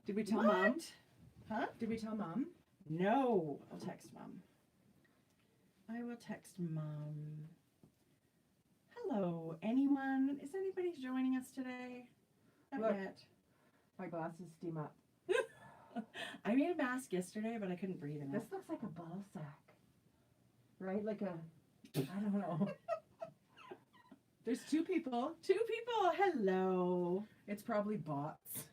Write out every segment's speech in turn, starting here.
Did we tell What? Mom? Huh? Did we tell Mom? No. I'll text Mom. I will text Mom. Hello, anyone? Is anybody joining us today? Not Look. yet. My glasses steam up. I made a mask yesterday, but I couldn't breathe in it. This looks like a ball sack. Right? Like a, I don't know. There's two people. Two people. Hello. It's probably bots.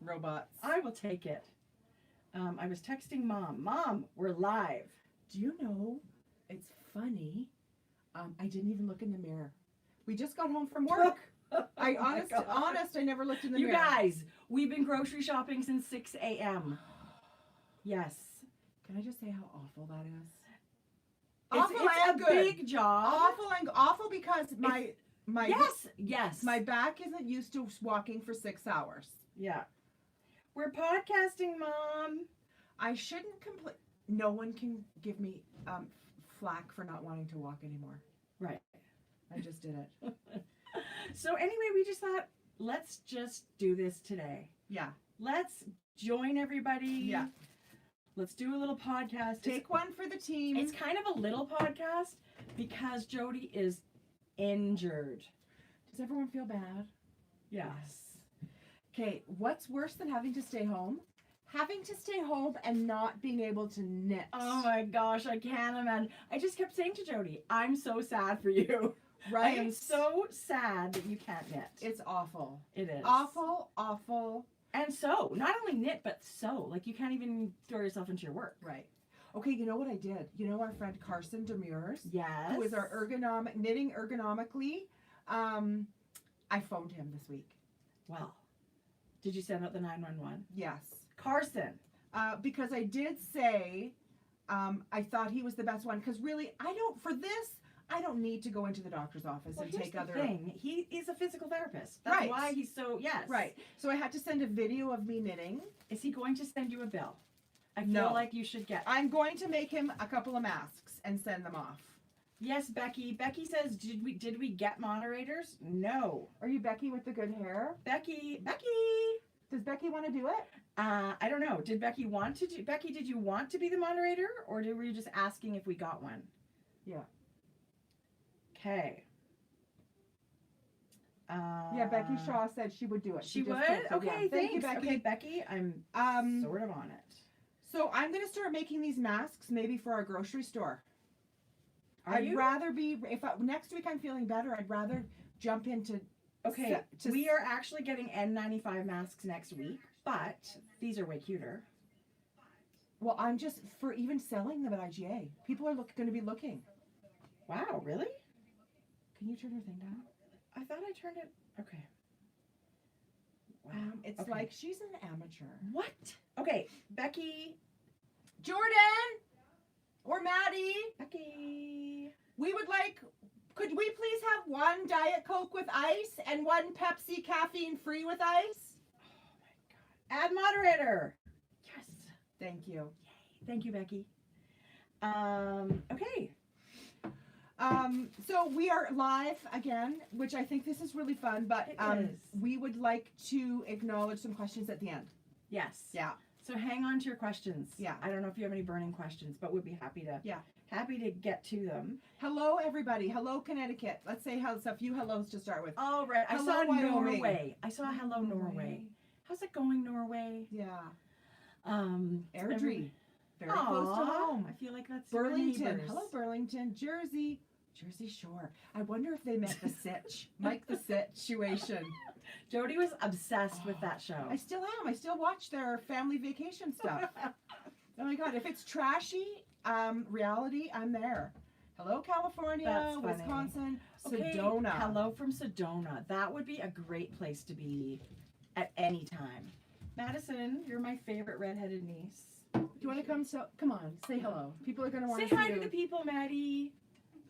Robots. I will take it. I was texting Mom. Mom, we're live. Do you know, it's funny. I didn't even look in the mirror. We just got home from work. I honest, I never looked in the mirror. You guys, we've been grocery shopping since 6 a.m. Yes. Can I just say how awful that is? It's a big job. Awful because my Yes. my back isn't used to walking for 6 hours. Yeah. We're podcasting, Mom. I shouldn't complain. No one can give me flack for not wanting to walk anymore. Right. I just did it. So anyway, we just thought, let's just do this today. Yeah. Let's join everybody. Yeah. Let's do a little podcast. Take one for the team. It's kind of a little podcast because Jodi is injured. Does everyone feel bad? Yes. Okay, what's worse than having to stay home? Having to stay home and not being able to knit. Oh my gosh, I can't imagine. I just kept saying to Jodi, I'm so sad for you. Right? I am so sad that you can't knit. It's awful. It is. Awful. And sew. Not only knit, but sew. Like, you can't even throw yourself into your work. Right. Okay, you know what I did? You know our friend Carson Demures? Yes. Who is our knitting ergonomically? I phoned him this week. Well, did you send out the 911? Yes. Carson. Because I did say I thought he was the best one. Because really, I don't need to go into the doctor's office and take other. Thing. He is a physical therapist. That's Right. why he's so, yes. Right. So I had to send a video of me knitting. Is he going to send you a bill? I feel No. like you should get. I'm going to make him a couple of masks and send them off. Yes, Becky. Becky says, did we get moderators? No. Are you Becky with the good hair? Becky. Does Becky want to do it? I don't know. Did Becky want to do? Becky, did you want to be the moderator, or were you just asking if we got one? Yeah. Okay. Yeah, Becky Shaw said she would do it. She just would? canceled. Okay, Yeah. Thank thanks. you, Becky. Okay, Becky, I'm sort of on it. So I'm going to start making these masks maybe for our grocery store. I'd rather be, next week I'm feeling better, I'd rather jump into. Okay, we are actually getting N95 masks next week, but these are way cuter. Well, I'm just, for even selling them at IGA, people are going to be looking. Wow, really? Can you turn your thing down? I thought I turned it. Okay. Wow. It's okay. like she's an amateur. What? Okay, Becky. Jordan or Maddie. Becky. We would like, could we please have one Diet Coke with ice and one Pepsi caffeine free with ice? Oh my God. Add moderator. Yes. Thank you. Yay. Thank you, Becky. Okay. So we are live again, which I think this is really fun, but we would like to acknowledge some questions at the end. Yes. Yeah. So hang on to your questions. Yeah. I don't know if you have any burning questions, but we'd be happy to. Yeah. Happy to get to them. Hello, everybody. Hello, Connecticut. Let's say a few hellos to start with. All right. I Hello, saw Wyoming. Norway. I saw hello, Norway. How's it going, Norway? Yeah. Airdrie. Very close to home. I feel like that's Burlington. Hello, Burlington. Jersey Shore. I wonder if they meant the Sitch. Mike the Situation. Jodi was obsessed with that show. I still am. I still watch their family vacation stuff. Oh my God. If it's trashy reality, I'm there. Hello, California, Wisconsin, Sedona. Hello from Sedona. That would be a great place to be at any time. Madison, you're my favorite redheaded niece. Do you want to come? Come on, say hello. People are going to want to say hi to the people, Maddie.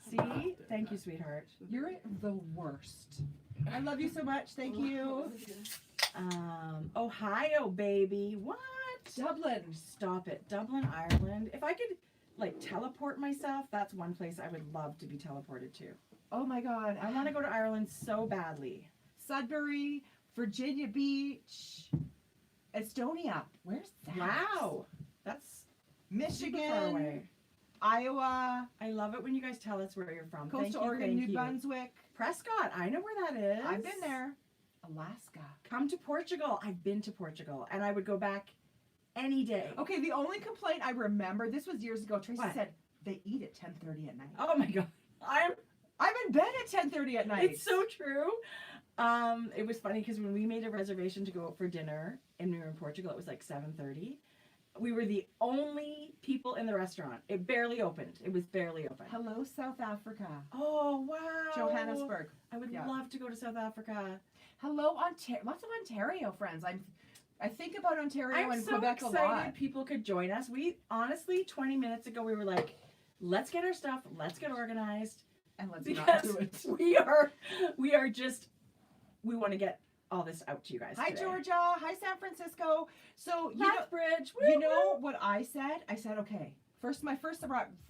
See? Thank you, sweetheart. You're the worst. I love you so much. Thank you. Ohio, baby. What? Dublin. Stop it. Dublin, Ireland. If I could, like, teleport myself, that's one place I would love to be teleported to. Oh, my God. I want to go to Ireland so badly. Sudbury, Virginia Beach, Estonia. Where's that? Wow. That's super far Michigan, away. Iowa, I love it when you guys tell us where you're from. Coastal Oregon, New Brunswick. Prescott, I know where that is. I've been there. Alaska. Come to Portugal. I've been to Portugal, and I would go back any day. Okay, the only complaint I remember, this was years ago, Tracy What? said they eat at 10:30 at night. Oh my god, I'm in bed at 10:30 at night. It's so true. It was funny because when we made a reservation to go out for dinner and we were in Portugal, it was like 7:30. We were the only people in the restaurant. It barely opened. It was barely open. Hello, South Africa. Oh wow. Johannesburg. I would love to go to South Africa. Hello, Ontario. Lots of Ontario friends. I think about Ontario I'm and so Quebec a excited lot. people could join us. We honestly 20 minutes ago we were like, let's get our stuff, let's get organized. And let's not Because do it. we are just we want to get all this out to you guys. Hi today. Georgia. Hi San Francisco. So you know, Lethbridge. you know what I said? I said okay. My first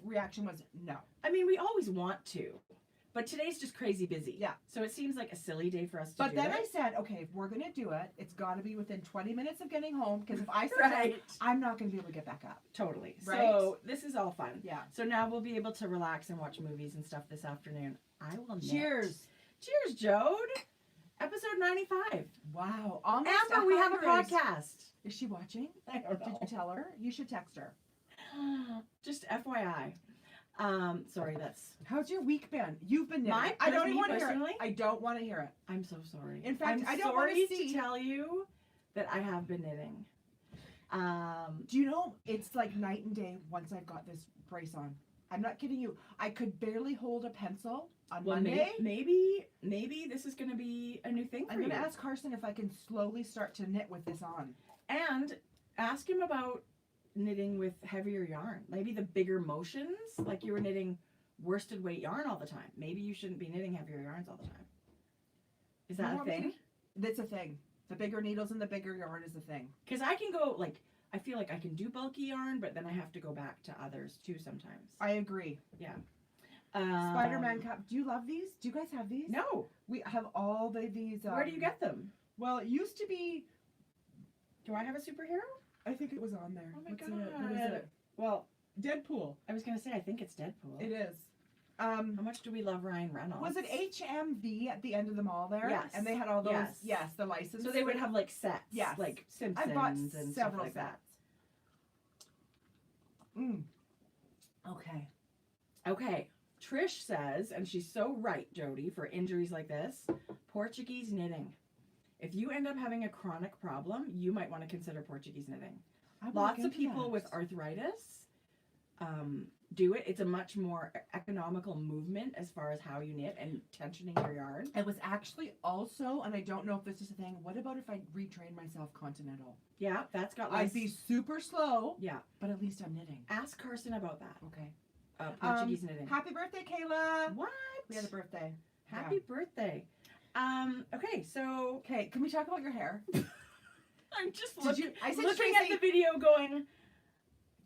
reaction was no. I mean, we always want to, but today's just crazy busy. Yeah. So it seems like a silly day for us to But do then it. I said, okay, if we're gonna do it, it's got to be within 20 minutes of getting home. Because if I sit Right. down, I'm not gonna be able to get back up. Totally. Right? So this is all fun. Yeah. So now we'll be able to relax and watch movies and stuff this afternoon. I will. knit. Cheers. Cheers, Jode. Episode 95. Wow. Almost Amber, we have a 100. podcast. Is she watching? I don't Did know. you tell her? You should text her. Just FYI. Sorry, that's. How's your week been? You've been knitting. My- I don't me even want to hear it. personally? I don't want to hear it. I'm so sorry. In fact, I'm I don't wanna sorry see- to tell you that I have been knitting. Do you know it's like night and day once I've got this brace on? I'm not kidding you. I could barely hold a pencil on Well, Monday. maybe this is going to be a new thing for I'm you. going to ask Carson if I can slowly start to knit with this on. And ask him about knitting with heavier yarn. Maybe the bigger motions, like you were knitting worsted weight yarn all the time. Maybe you shouldn't be knitting heavier yarns all the time. Is that You a want me thing? That's a thing. The bigger needles and the bigger yarn is a thing. Because I can go, like, I feel like I can do bulky yarn, but then I have to go back to others too sometimes. I agree. Spider-Man cup. Do you love these? Do you guys have these? No. We have all these. Where do you get them? Well, it used to be. Do I have a superhero? I think it was on there. Oh my What's god. in it? What is it? Well, Deadpool. I was going to say, I think it's Deadpool. It is. How much do we love Ryan Reynolds? Was it HMV at the end of the mall there? Yes. And they had all those. Yes. Yes, the license. So they would have like sets. Yes. Like I Simpsons bought and stuff several like that. sets. Okay. Okay. Trish says, and she's so right, Jody, for injuries like this, Portuguese knitting. If you end up having a chronic problem, you might want to consider Portuguese knitting. I will Lots look of into people that. with arthritis do it. It's a much more economical movement as far as how you knit and tensioning your yarn. It was actually also, and I don't know if this is a thing. What about if I retrain myself continental? Yeah, that's got less. I'd be super slow, Yeah. but at least I'm knitting. Ask Carson about that. Okay. Portuguese knitting. Happy birthday, Kayla. What? We had a birthday. Happy birthday. Okay, so Okay, can we talk about your hair? I'm just Did you? I said looking Tracy, at the video going,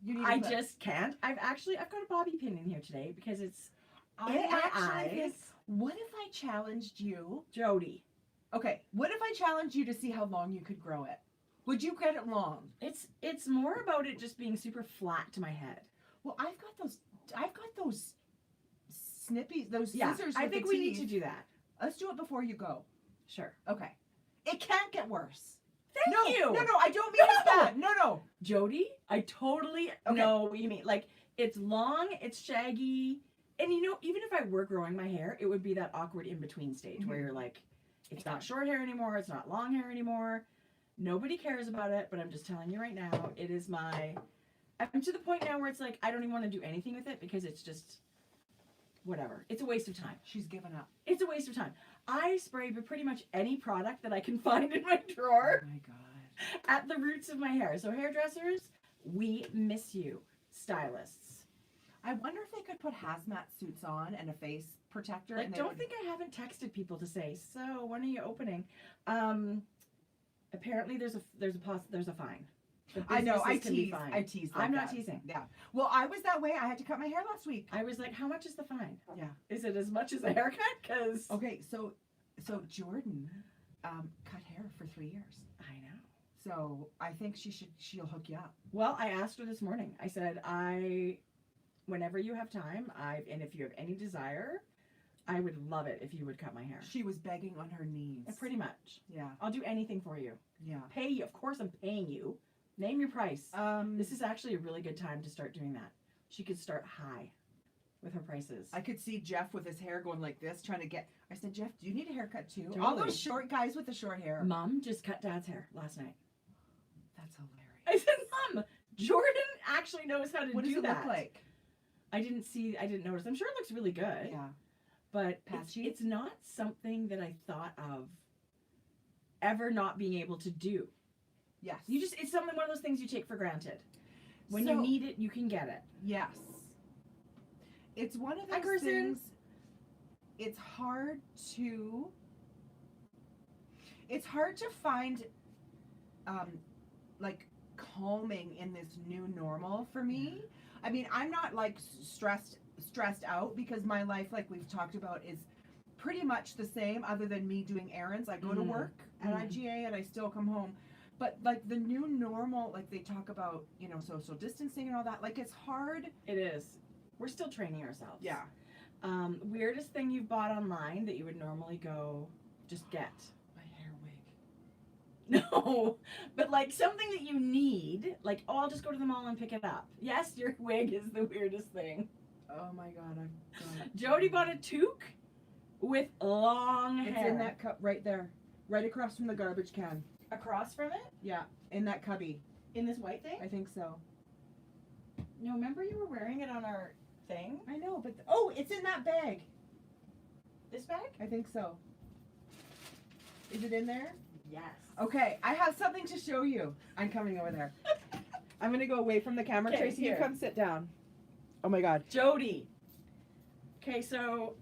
you need I a clip. just can't. I've got a bobby pin in here today because it's I in my actually think, eyes. what if I challenged you? Jody. Okay, what if I challenged you to see how long you could grow it? Would you get it long? It's more about it just being super flat to my head. Well, I've got those snippies, those Yeah, scissors. I with think the we need teeth. to do that. Let's do it before you go. Sure. Okay. It can't get worse. Thank no, you. No, I don't mean it's No. bad. No. Jody, I totally Okay. know what you mean. Like, it's long, it's shaggy, and you know, even if I were growing my hair, it would be that awkward in-between stage where you're like, it's not short hair anymore, it's not long hair anymore. Nobody cares about it, but I'm just telling you right now, it is I'm to the point now where it's like, I don't even want to do anything with it because it's just, whatever. It's a waste of time. She's given up. It's a waste of time. I spray pretty much any product that I can find in my drawer Oh my god. at the roots of my hair. So hairdressers, we miss you. Stylists. I wonder if they could put hazmat suits on and a face protector. Like, and they don't would... think I haven't texted people to say, so when are you opening? Apparently there's a fine. The I know. businesses can be fined. I tease. Like I'm not that. teasing. Yeah. Well, I was that way. I had to cut my hair last week. I was like, how much is the fine? Yeah. Is it as much as a haircut? Because Okay. So Jordan cut hair for 3 years. I know. So I think she'll hook you up. Well, I asked her this morning. I said, whenever you have time, and if you have any desire, I would love it if you would cut my hair. She was begging on her knees. Pretty much. Yeah. I'll do anything for you. Yeah. Pay you. Of course I'm paying you. Name your price. This is actually a really good time to start doing that. She could start high with her prices. I could see Jeff with his hair going like this, trying to get... I said, Jeff, do you need a haircut too? Totally. All those short guys with the short hair. Mom just cut Dad's hair last night. That's hilarious. I said, Mom, Jordan actually knows how to do that. What does it look like? I didn't notice. I'm sure it looks really good. Yeah. But Patchy? it's not something that I thought of ever not being able to do. Yes. It's something, one of those things you take for granted. When you need it, you can get it. Yes. It's one of those things. It's hard to find like calming in this new normal for me. I mean, I'm not like stressed out because my life, like we've talked about, is pretty much the same other than me doing errands. I go to work at IGA and I still come home. But like the new normal, like they talk about, social distancing and all that, like it's hard. It is. We're still training ourselves. Yeah. Weirdest thing you've bought online that you would normally go just get? My hair wig. No, but like something that you need, like, oh, I'll just go to the mall and pick it up. Yes, your wig is the weirdest thing. Oh my God, Jodi bought a toque with long hair. It's in that cup right there, right across from the garbage can. Across from it? Yeah, in that cubby. In this white thing? I think so. No, remember you were wearing it on our thing? I know, but it's in that bag. This bag? I think so. Is it in there? Yes. Okay, I have something to show you. I'm coming over there. I'm gonna go away from the camera. Okay, Tracy, here. you come sit down. Oh my God. Jodi. Okay, so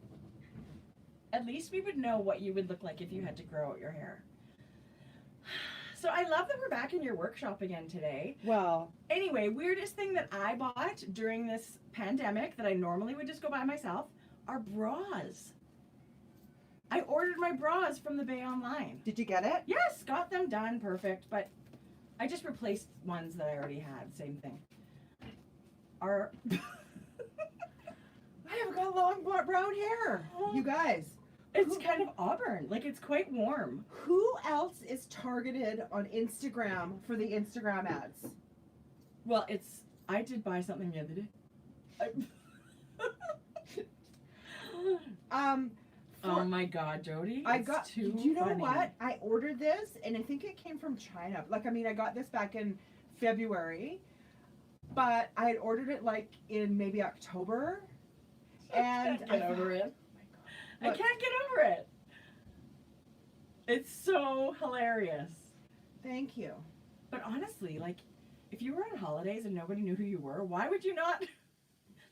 at least we would know what you would look like if you had to grow out your hair. So I love that we're back in your workshop again today. Well, anyway, weirdest thing that I bought during this pandemic that I normally would just go buy myself are bras. I ordered my bras from the Bay online. did you get it? Yes, got them done, perfect, but I just replaced ones that I already had, same thing. I have got long brown hair. You guys. It's kind of auburn, like it's quite warm. Who else is targeted on Instagram for the Instagram ads? Well, I did buy something the other day. Oh my God, Jodi! You know what? I ordered this, and I think it came from China. Like, I mean, I got this back in February, but I had ordered it like in maybe October, and I can't get over it. Look. I can't get over it. It's so hilarious. Thank you. But honestly, like, if you were on holidays and nobody knew who you were, why would you not?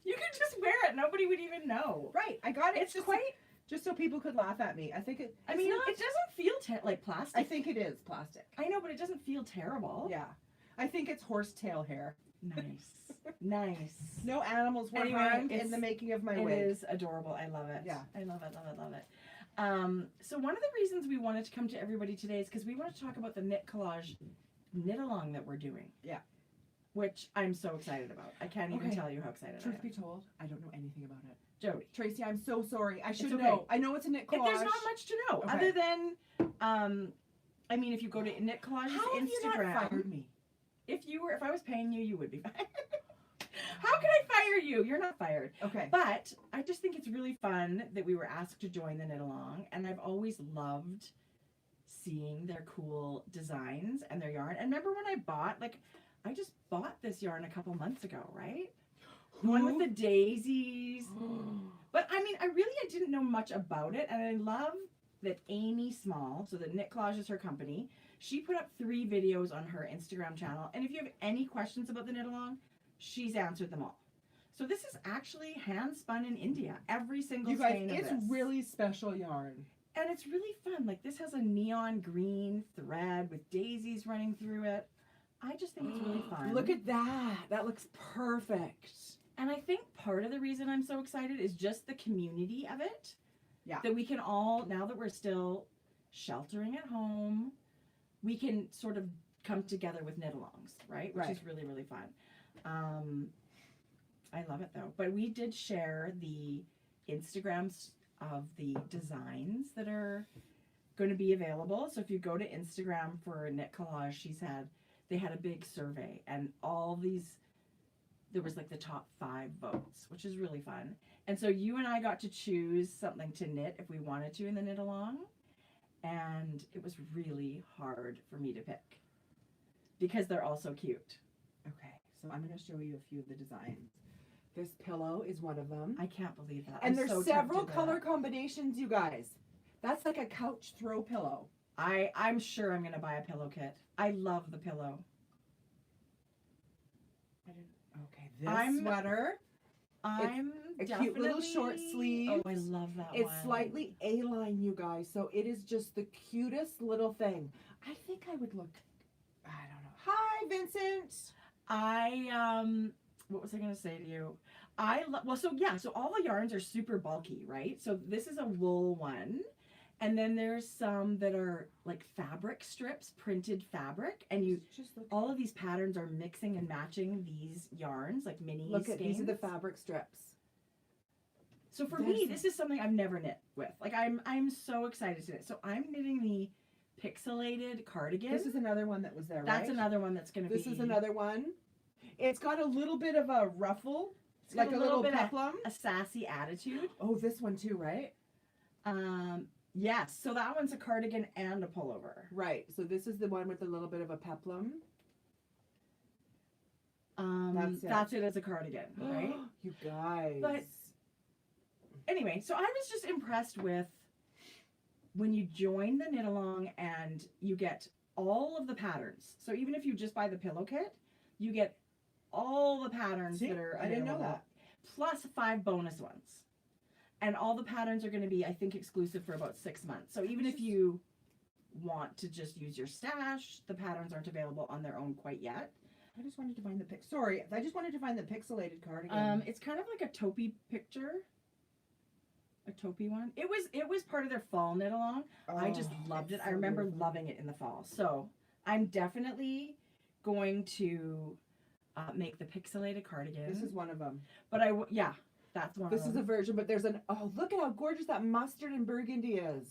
You could just wear it. Nobody would even know. Right. I got it. It's just quite... Just so people could laugh at me. I think it... I mean, it doesn't feel like plastic. I think it is plastic. I know, but it doesn't feel terrible. Yeah. I think it's horsetail hair. Nice. Nice. No animals were harmed in the making of my wig. It is adorable. I love it. Yeah. I love it, love it, love it. So one of the reasons we wanted to come to everybody today is because we want to talk about the Knit Collage knit-along that we're doing. Yeah. Which I'm so excited about. I can't even tell you how excited I am. Truth be told, I don't know anything about it. Jodi. Tracy, I'm so sorry. I should okay. know. I know it's a knit collage. There's not much to know other than, I mean, if you go to Knit Collage's How have Instagram. you not fired me? If I was paying you, you would be fired. How can I fire you? You're not fired. Okay. But I just think it's really fun that we were asked to join the knit along, and I've always loved seeing their cool designs and their yarn. And remember when I just bought this yarn a couple months ago, right? The one with the daisies. But I mean, I didn't know much about it, and I love that Amy Small, so the Knit Collage is her company, she put up 3 videos on her Instagram channel, and if you have any questions about the knit along, she's answered them all. So this is actually hand spun in India. Every single skein of this. It's really special yarn. And it's really fun. Like, this has a neon green thread with daisies running through it. I just think it's really fun. Look at that. That looks perfect. And I think part of the reason I'm so excited is just the community of it. Yeah. That we can all, now that we're still sheltering at home, we can sort of come together with knit-alongs, right? Which is really, really fun. I love it though. But we did share the Instagrams of the designs that are going to be available. So if you go to Instagram for Knit Collage, they had a big survey, and all these, there was like the top 5 votes, which is really fun. And so you and I got to choose something to knit if we wanted to in the knit along. And it was really hard for me to pick because they're all so cute. Okay, so I'm going to show you a few of the designs. This pillow is one of them. I can't believe that. And there's several color combinations, you guys. That's like a couch throw pillow. I'm sure I'm going to buy a pillow kit. I love the pillow. Okay, this sweater. I'm a cute little short sleeve. Oh, I love that one. It's slightly A-line, you guys. So it is just the cutest little thing. I think I would look, I don't know. Hi, Vincent. What was I going to say to you? So all the yarns are super bulky, right? So this is a wool one. And then there's some that are like fabric strips, printed fabric, and all of these patterns are mixing and matching these yarns, like mini skeins. These are the fabric strips. So for me, this is something I've never knit with. Like I'm so excited to knit. So I'm knitting the Pixelated Cardigan. This is another one that was there, right? That's another one that's going to be. This is another one. It's got a little bit of a ruffle, like a little peplum, a sassy attitude. Oh, this one too, right? Yes, so that one's a cardigan and a pullover. Right, so this is the one with a little bit of a peplum. That's it as a cardigan, right? You guys. But anyway, so I was just impressed with when you join the knit along and you get all of the patterns. So even if you just buy the pillow kit, you get all the patterns that are available. I didn't know that. Plus 5 bonus ones. And all the patterns are going to be, I think, exclusive for about 6 months. So even if you want to just use your stash, the patterns aren't available on their own quite yet. I just wanted to find the Pixelated Cardigan. It's kind of like a taupey picture. A taupey one. It was part of their fall knit along. I just loved it. I remember loving it in the fall. So I'm definitely going to make the Pixelated Cardigan. This is one of them. But that's one. This is a version, but there's look at how gorgeous that mustard and burgundy is.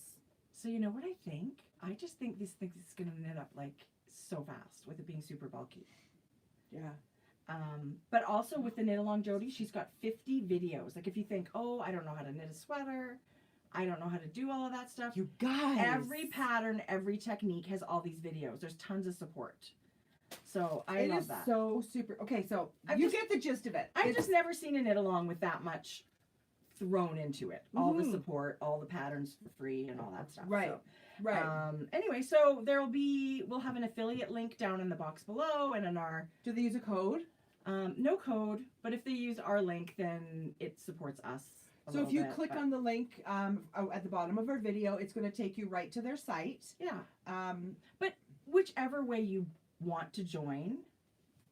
So you know what I think? I just think this thing is going to knit up like so fast with it being super bulky. Yeah. But also with the Knit Along Jodi, she's got 50 videos. Like if you think, oh, I don't know how to knit a sweater, I don't know how to do all of that stuff. You guys. Every pattern, every technique has all these videos. There's tons of support. So I love that. It is so super. Okay, so you get the gist of it. I've just never seen a knit along with that much thrown into it. All the support, all the patterns for free, and all that stuff. Right. So, right. Anyway, so we'll have an affiliate link down in the box below, and in our. Do they use a code? No code, but if they use our link, then it supports us. So if you click on the link at the bottom of our video, it's going to take you right to their site. Yeah. But whichever way you want to join,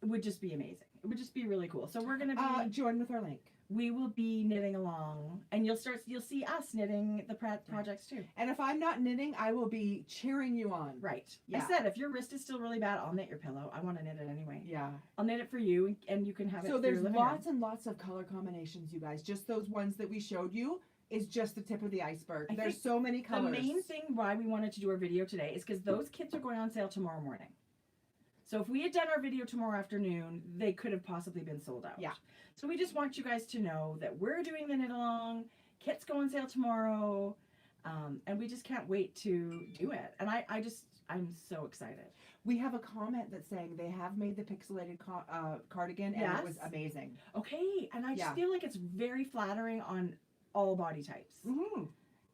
it would just be amazing. It would just be really cool. So we're going to be join with our link. We will be knitting along, and you'll see us knitting the projects too. And if I'm not knitting, I will be cheering you on. Right. Yeah. I said if your wrist is still really bad, I'll knit your pillow. I want to knit it anyway. Yeah. I'll knit it for you, and you can have it. So there's lots and lots of color combinations, you guys. Just those ones that we showed you is just the tip of the iceberg. There's so many colors. The main thing why we wanted to do our video today is because those kits are going on sale tomorrow morning. So if we had done our video tomorrow afternoon, they could have possibly been sold out. Yeah. So we just want you guys to know that we're doing the knit along. Kits go on sale tomorrow. And we just can't wait to do it. And I'm so excited. We have a comment that's saying they have made the Pixelated cardigan and it was amazing. Okay. And I just feel like it's very flattering on all body types. Mm-hmm.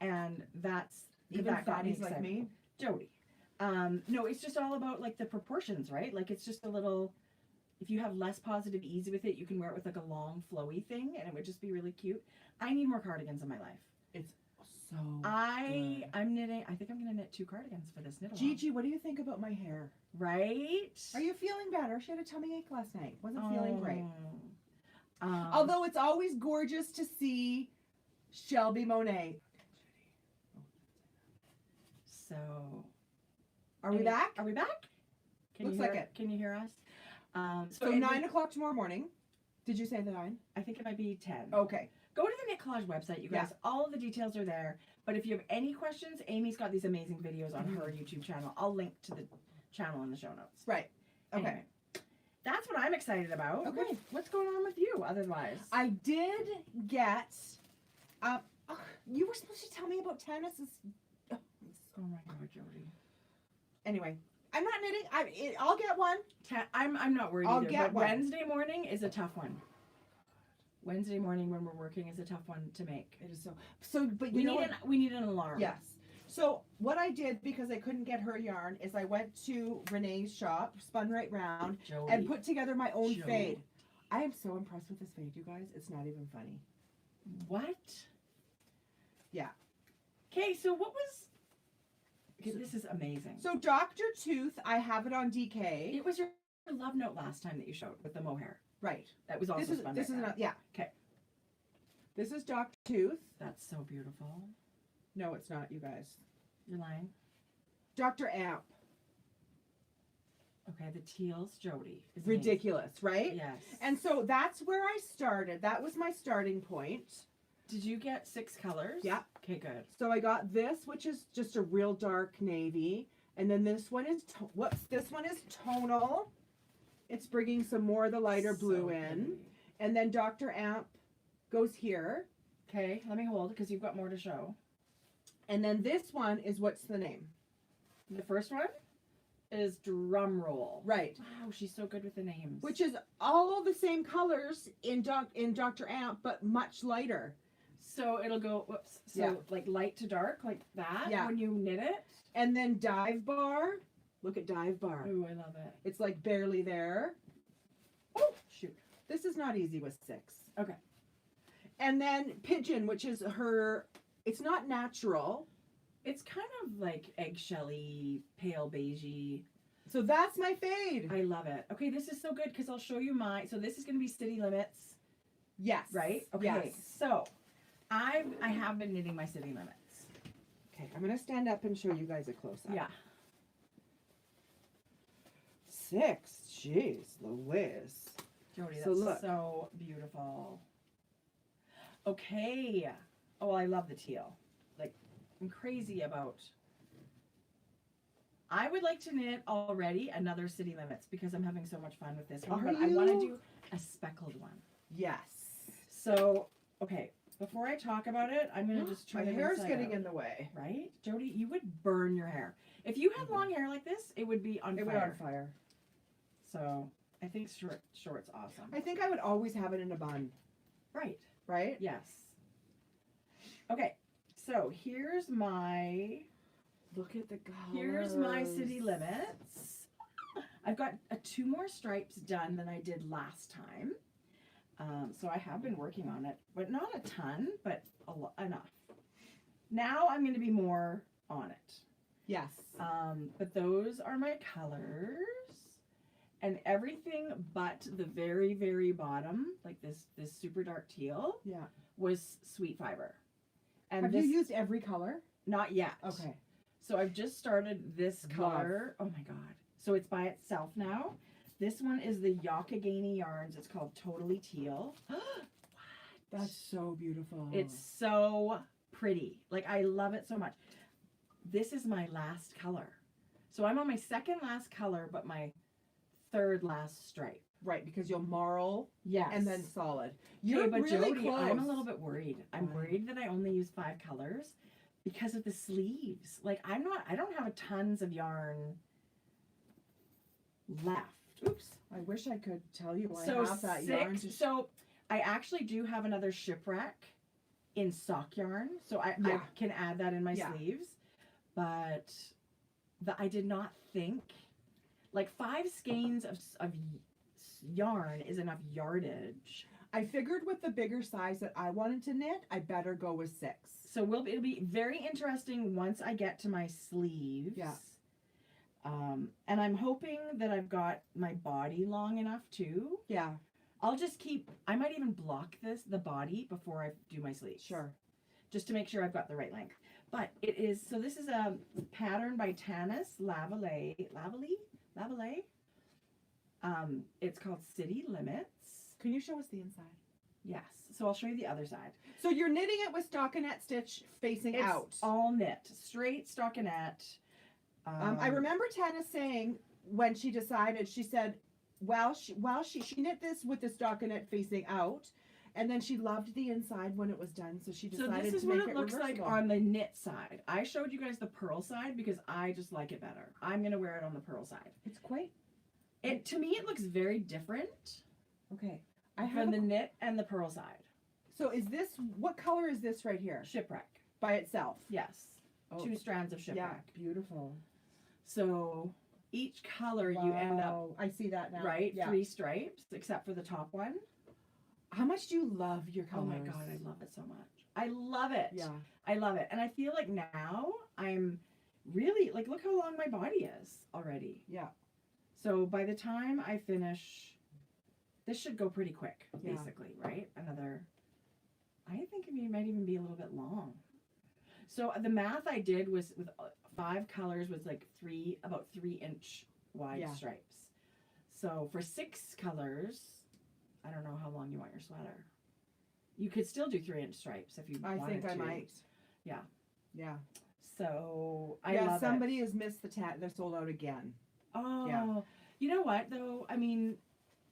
And that's even fatties like me. Jodi. No, it's just all about like the proportions, right? Like it's just a little, if you have less positive ease with it, you can wear it with like a long flowy thing and it would just be really cute. I need more cardigans in my life. It's so I'm knitting, I think I'm going to knit 2 cardigans for this knit along. Gigi, what do you think about my hair? Right? Are you feeling better? She had a tummy ache last night. Wasn't feeling great. Although it's always gorgeous to see Shelby Monet. So... Are we back? Are we back? Can Looks you hear, like it. Can you hear us? So 9 o'clock tomorrow morning. Did you say the 9? I think it might be 10. Okay. Go to the Knit Collage website, you guys. All of the details are there. But if you have any questions, Amy's got these amazing videos on her YouTube channel. I'll link to the channel in the show notes. Right. Okay. Anyway, that's what I'm excited about. Okay. What's going on with you otherwise? I did get. You were supposed to tell me about tennis's. Oh my God, Jodi. Anyway, I'm not knitting. I'll get one. I'm not worried I'll either. get But one. Wednesday morning is a tough one. Wednesday morning when we're working is a tough one to make. It is so. But We need an alarm. Yes. So what I did, because I couldn't get her yarn, is I went to Renee's shop, spun right round, Jodi. and put together my own Jodi. fade. I am so impressed with this fade, you guys. It's not even funny. What? Yeah. Okay, so what was? Okay, this is amazing. So Dr. Tooth, I have it on DK. It was your love note last time that you showed with the mohair. Right. That was also This is spun this right is now. not, yeah. Okay. This is Dr. Tooth. That's so beautiful. No, it's not, you guys. You're lying. Dr. Amp. Okay, the teal's Jodi. Is Ridiculous, right? amazing. Yes. And so that's where I started. That was my starting point. Did you get 6 colors? Yeah. Okay, good. So I got this, which is just a real dark navy. And then this one is, this one is tonal. It's bringing some more of the lighter blue in. pretty. And then Dr. Amp goes here. Okay, let me hold because you've got more to show. And then this one is, what's the name? The first one is Drum Roll. Right. Wow, she's so good with the names. Which is all the same colors in Dr. Amp, but much lighter. So it'll go, whoops, so Yeah. like light to dark, like that Yeah. when you knit it. And then Dive Bar. Look at Dive Bar. Ooh, I love it. It's like barely there. Oh, shoot. This is not easy with 6. Okay. And then Pigeon, which is her, it's not natural. It's kind of like eggshelly, pale beigey. So that's my fade. I love it. Okay, this is so good because I'll show you my, so this is going to be City Limits, Yes. right? Okay, Yes. so I have been knitting my City Limits. Okay, I'm going to stand up and show you guys a close-up. Yeah. 6. Jeez, Louise. Jodi, that's So look. so beautiful. Okay. Oh, I love the teal. Like, I'm crazy about. I would like to knit already another City Limits because I'm having so much fun with this one. Are But I want to you? do a speckled one. Yes. So, okay, before I talk about it, I'm going to just My turn it hair's inside getting out. in the way. Right? Jodi, you would burn your hair. If you had long hair like this, it would be on It fire. went on fire. So, I think short's awesome. I think I would always have it in a bun, Right. right? Yes. Okay, so here's my Look at the colors. Here's my City Limits. I've got 2 more stripes done than I did last time. So I have been working on it, but not a ton, but enough. Now I'm going to be more on it. Yes. But those are my colors. And everything but the very, very bottom, like this super dark teal, Yeah. was sweet fiber. And Have this, you used every color? not yet. Okay. So I've just started this color. Oh my god. So it's by itself now. This one is the Yakagani Yarns. It's called Totally Teal. That's so beautiful. It's so pretty. Like, I love it so much. This is my last color. So I'm on my second last color, but my third last stripe. right, because you'll marl Yes. and then solid. Yeah, You're but really Jodi, close. I'm a little bit worried. I'm Why? worried that I only use 5 colors because of the sleeves. Like, I don't have tons of yarn left. Oops. I wish I could tell you I So have that yarn. so I actually do have another shipwreck in sock yarn. So I Yeah. can add that in my Yeah. sleeves. But I did not think, like, 5 skeins of yarn is enough yardage. I figured with the bigger size that I wanted to knit, I better go with 6. So it'll be very interesting once I get to my sleeves. Yeah. And I'm hoping that I've got my body long enough too. Yeah, I'll just I might even block the body before I do my sleeves. sure. Just to make sure I've got the right length. But it is, so this is a pattern by Tanis Lavalley. Lavallee. It's called City Limits. Can you show us the inside? Yes. So I'll show you the other side. So you're knitting it with stockinette stitch facing It's out. all knit, straight stockinette. I remember Tana saying when she decided, she said, she knit this with the stockinette facing out, and then she loved the inside when it was done, so she decided to make it So this is what it looks like reversible. on the knit side. I showed you guys the purl side because I just like it better. I'm gonna wear it on the purl side. It's quite To me, it looks very different okay. from the knit and the purl side. So is this, what color is this right here Shipwreck. by itself? Yes. Oh, 2 strands of shipwreck. yeah, beautiful. So each color you end up, Wow, I see that now. right? Yeah. 3 stripes, except for the top one. How much do you love your colors? Oh my God, I love it so much. I love it. Yeah. I love it. And I feel like now I'm really, like, look how long my body is already. Yeah. So by the time I finish, this should go pretty quick, Yeah. basically, right? Another, I think it might even be a little bit long. So the math I did was with 5 colors was like about 3-inch wide Yeah. stripes. So for 6 colors, I don't know how long you want your sweater. You could still do 3-inch stripes if you I wanted think I to. might. Yeah. Yeah. So I yeah, love somebody it. has missed the they're sold out again. Oh, Yeah. you know what though? I mean,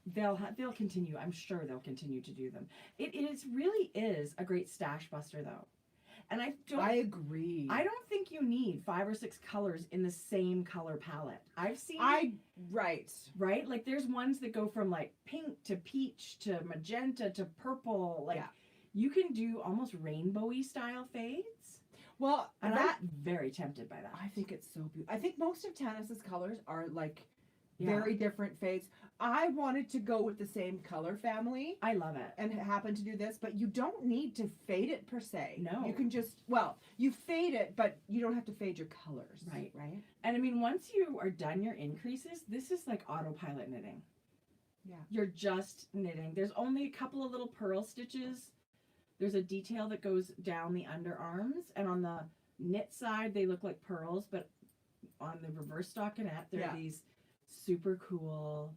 they'll continue. I'm sure they'll continue to do them. It really is a great stash buster though, and I agree. don't think you need 5 or 6 colors in the same color palette. I've seen right. right, like there's ones that go from like pink to peach to magenta to purple. Like Yeah. you can do almost rainbowy style fades, Well, and I'm very tempted by that. I think it's so beautiful. I think most of Tanis's colors are like Yeah. very different fades. I wanted to go with the same color family I love it. and happen to do this, but you don't need to fade it per se. No. You can just, you fade it, but you don't have to fade your colors. Right. Right? And I mean, once you are done your increases, this is like autopilot knitting. Yeah. You're just knitting. There's only a couple of little purl stitches. There's a detail that goes down the underarms, and on the knit side, they look like pearls, but on the reverse stockinette, there are these super cool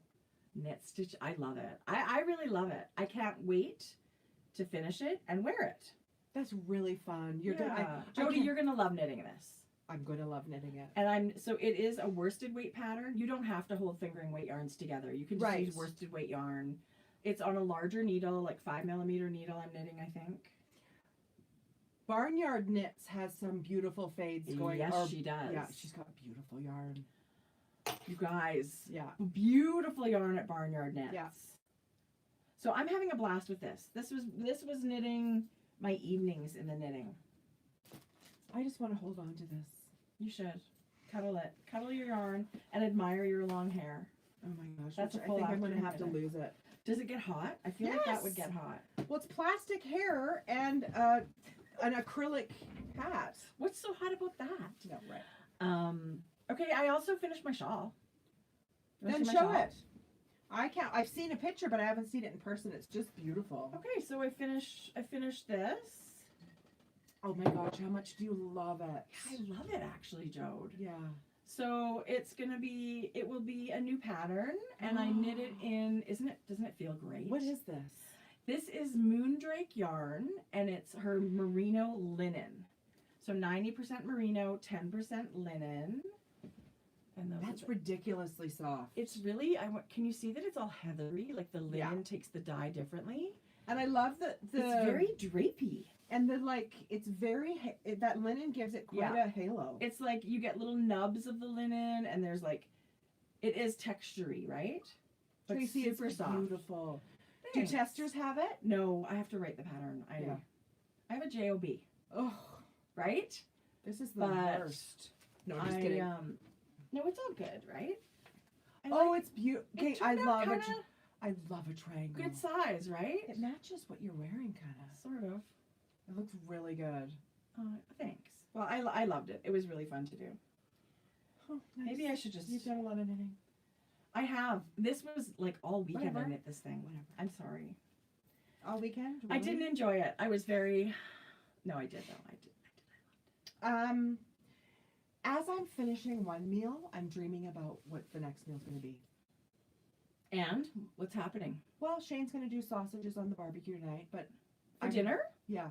knit stitch. I love it. I really love it. I can't wait to finish it and wear it. That's really fun. Jodi, you're gonna love knitting this. I'm going to love knitting it. And so it is a worsted weight pattern. You don't have to hold fingering weight yarns together. You can just use worsted weight yarn. It's on a larger needle, like 5mm needle I'm knitting, I think. Barnyard Knits has some beautiful fades going. Yes, she does. Yeah, she's got beautiful yarn. You guys. Yeah. Beautiful yarn at Barnyard Knits. Yeah. So I'm having a blast with this. This was knitting my evenings in the knitting. I just want to hold on to this. You should. Cuddle it. Cuddle your yarn and admire your long hair. Oh my gosh. That's a I full think I'm going to afternoon have to knitting. lose it. Does it get hot? I feel like that would get hot. Well, it's plastic hair and an acrylic hat. What's so hot about that? No, right. Okay, I also finished my shawl. Then show it. I've seen a picture, but I haven't seen it in person. It's just beautiful. Okay, so I finished this. Oh my gosh, how much do you love it? I love it actually, Jode. Yeah. So it will be a new pattern, and I knit it in, doesn't it feel great? What is this? This is Moondrake yarn, and it's her merino linen. So 90% merino, 10% linen. And That's ridiculously soft. It's really, can you see that it's all heathery? Like the linen takes the dye differently. And I love It's very drapey. And it's very, that linen gives it quite a halo. It's like you get little nubs of the linen, and there's like, it is textury, right? But Tracie, super it's soft. beautiful. Thanks. Do testers have it? No, I have to write the pattern. I have a JOB. Oh, Right? this is the But worst. No, I'm just kidding. No, it's all good, right? It's beautiful. Okay, I love it. I love a triangle. Good size, right? It matches what you're wearing, kind of. Sort of. It looks really good. Thanks. Well, I loved it. It was really fun to do. Oh, nice. Maybe I should just... You've done a lot of knitting. I have. This was like all weekend Whatever. I knit this thing. Whatever. I'm sorry. All weekend? I didn't enjoy it. I was very... No, I did though. I did. as I'm finishing one meal, I'm dreaming about what the next meal's going to be. And what's happening? Well, Shane's going to do sausages on the barbecue tonight, but For dinner? Yeah.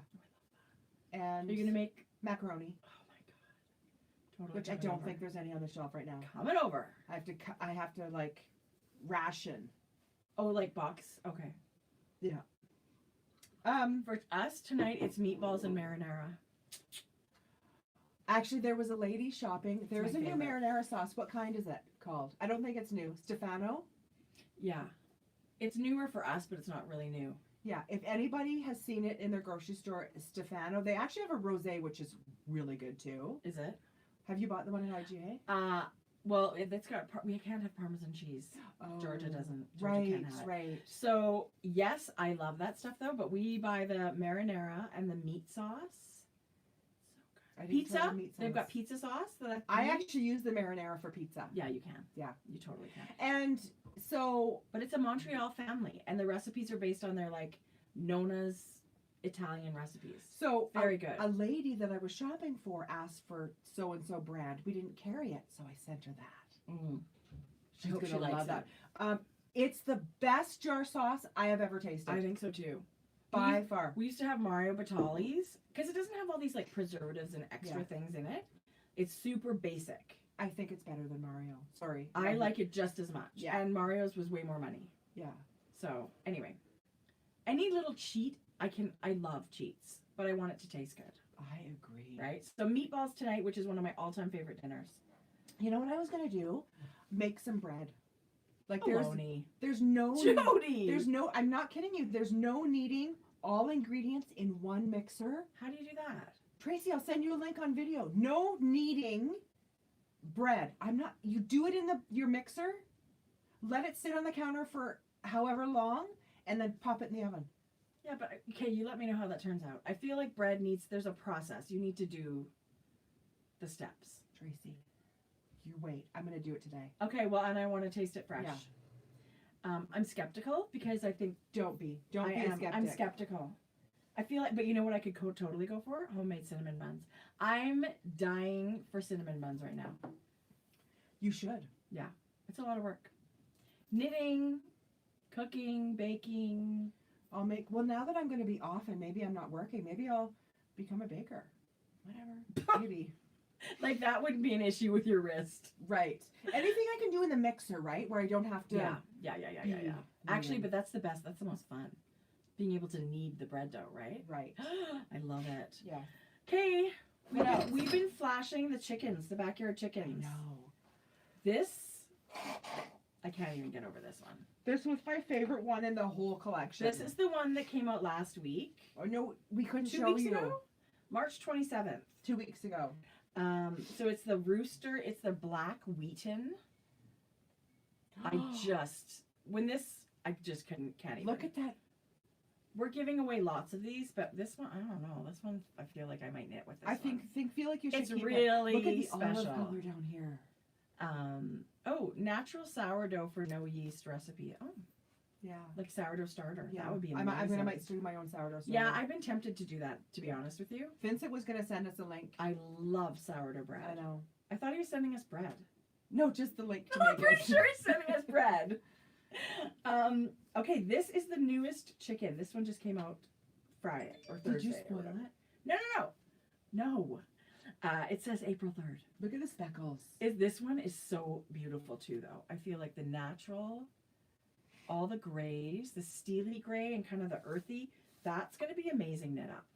And Are you going to make... macaroni, Oh my god. Totally which I coming don't over. think there's any on the shelf right now. Coming over. I have to like ration. Oh, like box? Okay. Yeah. For us tonight, it's meatballs and marinara. Actually, there was a lady shopping. There's my a new favorite. marinara sauce. What kind is it called? I don't think it's new. Stefano? Yeah. It's newer for us, but it's not really new. Yeah. If anybody has seen it in their grocery store, Stefano. They actually have a rosé, which is really good too. Is it? Have you bought the one at IGA? Well, it's got we can't have Parmesan cheese. Oh, Georgia doesn't. Georgia Right, can't have it. right. So yes, I love that stuff though. But we buy the marinara and the meat sauce. I didn't try Pizza. the meat They've got sauce. pizza sauce. That I actually use the marinara for pizza. Yeah, you can. Yeah. You totally can. And so But it's a Montreal family, and the recipes are based on their like Nona's Italian recipes. Very good. A lady that I was shopping for asked for so and so brand. We didn't carry it, so I sent her that. Mm. She's hope gonna she likes love that. It's the best jar sauce I have ever tasted. I think so too. by far. We used to have Mario Batali's because it doesn't have all these like preservatives and extra things in it. It's super basic. I think it's better than Mario. Sorry. I like it just as much. Yeah. And Mario's was way more money. Yeah. So anyway, any little cheat, I love cheats, but I want it to taste good. I agree. Right? So meatballs tonight, which is one of my all-time favorite dinners. You know what I was gonna do? Make some bread. Like Baloney. there's no Jodi! I'm not kidding you. There's no kneading all ingredients in one mixer. How do you do that? Tracy, I'll send you a link on video. No kneading bread. You do it in your mixer, let it sit on the counter for however long, and then pop it in the oven. Yeah, but okay, you let me know how that turns out. I feel like bread there's a process. You need to do the steps. Tracy, you wait. I'm going to do it today. Okay, well, and I want to taste it fresh. Yeah. I'm skeptical because I think Don't be a skeptic. I'm skeptical. I feel like, but you know what I could totally go for? Homemade cinnamon buns. I'm dying for cinnamon buns right now. You should. It's a lot of work. Knitting, cooking, baking. Now that I'm going to be off and maybe I'm not working, maybe I'll become a baker. Whatever. Maybe. Like that wouldn't be an issue with your wrist. Right. Anything I can do in the mixer, right? Where I don't have to. Yeah. Actually, but that's the best. That's the most fun. Being able to knead the bread dough, right? Right. I love it. Yeah. Okay. What else? We've been flashing the chickens, the backyard I chickens. know. This, I can't even get over this one. This was my favorite one in the whole collection. This is the one that came out last week. Oh no, we couldn't 2 show weeks you. ago? March 27th. 2 weeks ago. So it's the rooster, it's the black wheaten. I just can't even. Look at that. We're giving away lots of these, but this one, I don't know. This one, I feel like I might knit with this one. Feel like you should It's keep really it. Look at the special. olive color down here. Natural sourdough for no yeast recipe. Oh, Yeah. like sourdough starter. Yeah. That would be I amazing. might do my own sourdough. Yeah, I've been tempted to do that, to be honest with you. Vincent was gonna send us a link. I love sourdough bread. I know. I thought he was sending us bread. No, just the link to I'm make pretty it. sure he's sending us bread. Okay, this is the newest chicken. This one just came out Friday or Thursday. Did you or spoil whatever. it? No. It says April 3rd. Look at the speckles. This one is so beautiful too, though. I feel like the natural, all the grays, the steely gray and kind of the earthy, that's going to be amazing knit up.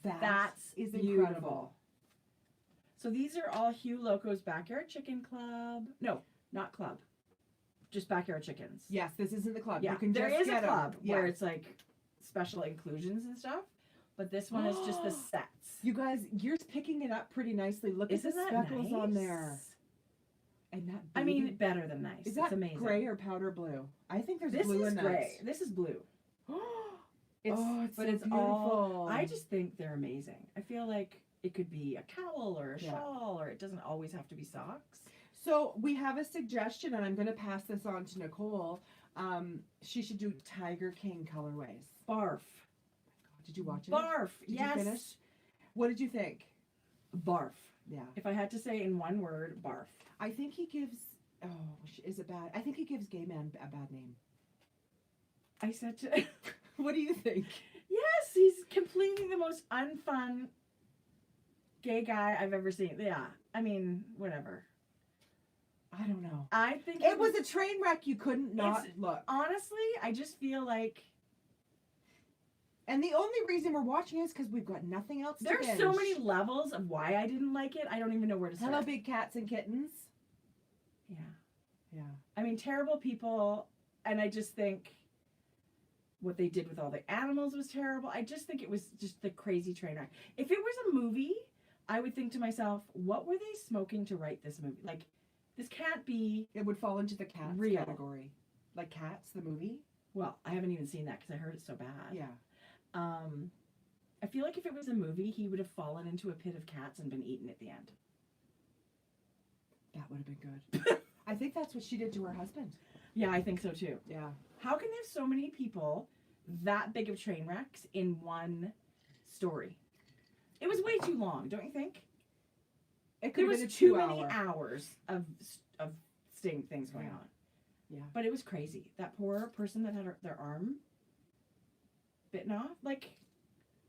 That's incredible. beautiful. So these are all Hugh Loco's Backyard Chicken Club. No, not club. Just Backyard Chickens. Yes, this isn't the club. Yeah, You can there just is a get 'em. club Yeah. where it's like special inclusions and stuff. But this one is just the sets. You guys, you're picking it up pretty nicely. Look Isn't at the that speckles nice? on there. And that I mean, better than nice. is It's that amazing. gray or powder blue? I think there's This blue is in gray. that. This is blue. It's But so it's all. beautiful. I just think they're amazing. I feel like it could be a cowl or a Yeah. shawl, or it doesn't always have to be socks. So we have a suggestion, and I'm going to pass this on to Nicole. She should do Tiger King colorways. Barf. Did you watch it? Barf. Did yes. you finish? What did you think? Barf. Yeah. If I had to say in one word, barf. I think he gives. Oh, is it bad? I think he gives gay men a bad name. I said to. What do you think? Yes, he's completely the most unfun gay guy I've ever seen. Yeah, I mean, whatever. I don't know. I think It was a train wreck. You couldn't not look. Honestly, I just feel like And the only reason we're watching is because we've got nothing else to there's binge. so many levels of why I didn't like it. I don't even know where to start. Hello, big cats and kittens. Yeah. Yeah. I mean, terrible people, and I just think what they did with all the animals was terrible. I just think it was just the crazy train wreck. If it was a movie, I would think to myself, what were they smoking to write this movie? Like, this can't be... It would fall into the cats real category. Like Cats, the movie? Well, I haven't even seen that because I heard it's so bad. Yeah. I feel like if it was a movie, he would have fallen into a pit of cats and been eaten at the end. That would have been good. I think that's what she did to her husband. Yeah, I think so too. Yeah. How can they have so many people that big of train wrecks in one story? It was way too long, don't you think? It There could was have been too 2 many hour. hours of sting things going Yeah. on. Yeah. But it was crazy. That poor person that had their arm bitten off. Like,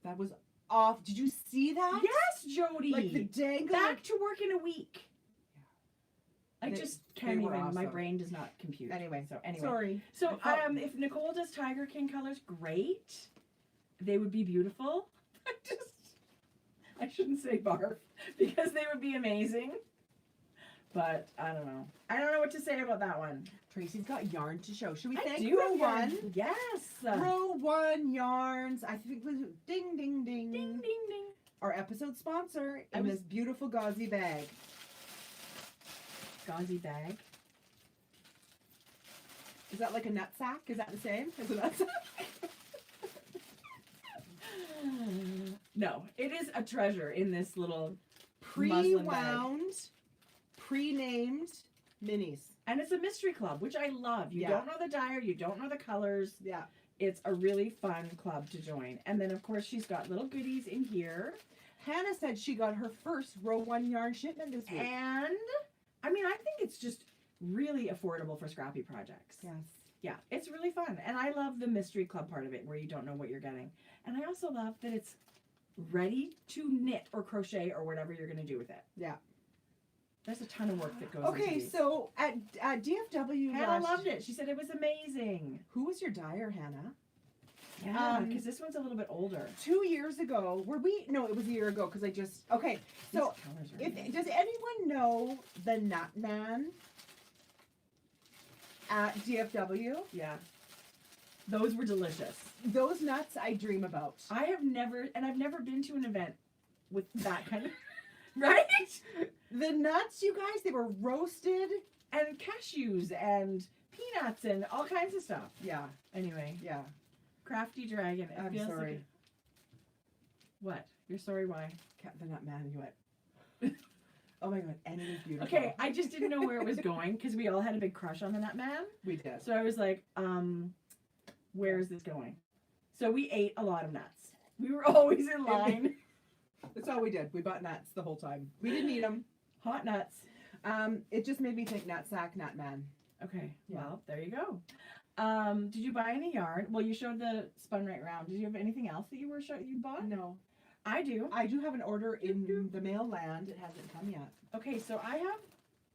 That was off. Did you see that? yes, Jody. Like the dangle. Back to work in a week. I They- just they can't were even. My awesome. brain does not compute. Anyway. So anyway. Sorry. So I thought- if Nicole does Tiger King colors, great. They would be beautiful. I shouldn't say barf because they would be amazing. But I don't know. I don't know what to say about that one. Tracie's got yarn to show. Should we I thank do Row have yarn. One? Yes. Row One Yarns. I think it was ding ding ding. Ding ding ding. Our episode sponsor I in was- this beautiful gauzy bag. Gauzy bag. Is that like a nut sack? Is that the same as a nut sack? No, it is a treasure in this little muslin bag. Pre-wound, pre-named minis. And it's a mystery club, which I love. You Yeah. don't know the dyer, you don't know the colors. Yeah. It's a really fun club to join. And then, of course, she's got little goodies in here. Hannah said she got her first Row One yarn shipment this week. And, I mean, I think it's just really affordable for scrappy projects. Yes. Yeah, it's really fun. And I love the mystery club part of it where you don't know what you're getting. And I also love that it's ready to knit or crochet or whatever you're going to do with it. Yeah. There's a ton of work that goes into Okay, these. so at DFW Hannah loved it. She said it was amazing. Who was your dyer, Hannah? Yeah, because this one's a little bit older. 2 years ago, were we? No, it was a year ago because I just. Okay, so These colors are nice. does anyone know the Nut Man at DFW? Yeah. Those were delicious. Those nuts I dream about. I've never been to an event with that kind of, right? The nuts, you guys, they were roasted. And cashews and peanuts and all kinds of stuff. Yeah, Anyway, yeah. Crafty Dragon. It I'm feels like sorry. what? You're sorry, why? The Nut Man, you went. Oh my god, and it is beautiful. Okay, I just didn't know where it was going because we all had a big crush on the Nut Man. We did. So I was like, where is this going? So we ate a lot of nuts. We were always in line. That's all we did. We bought nuts the whole time. We didn't eat them. Hot nuts. It just made me think Nut Sack, Nut Man. Okay, Yeah. well, there you go. Did you buy any yarn? Well, you showed the spun right round. Did you have anything else that you bought? No. I do. I do have an order in the mail land. It hasn't come yet. Okay, so I have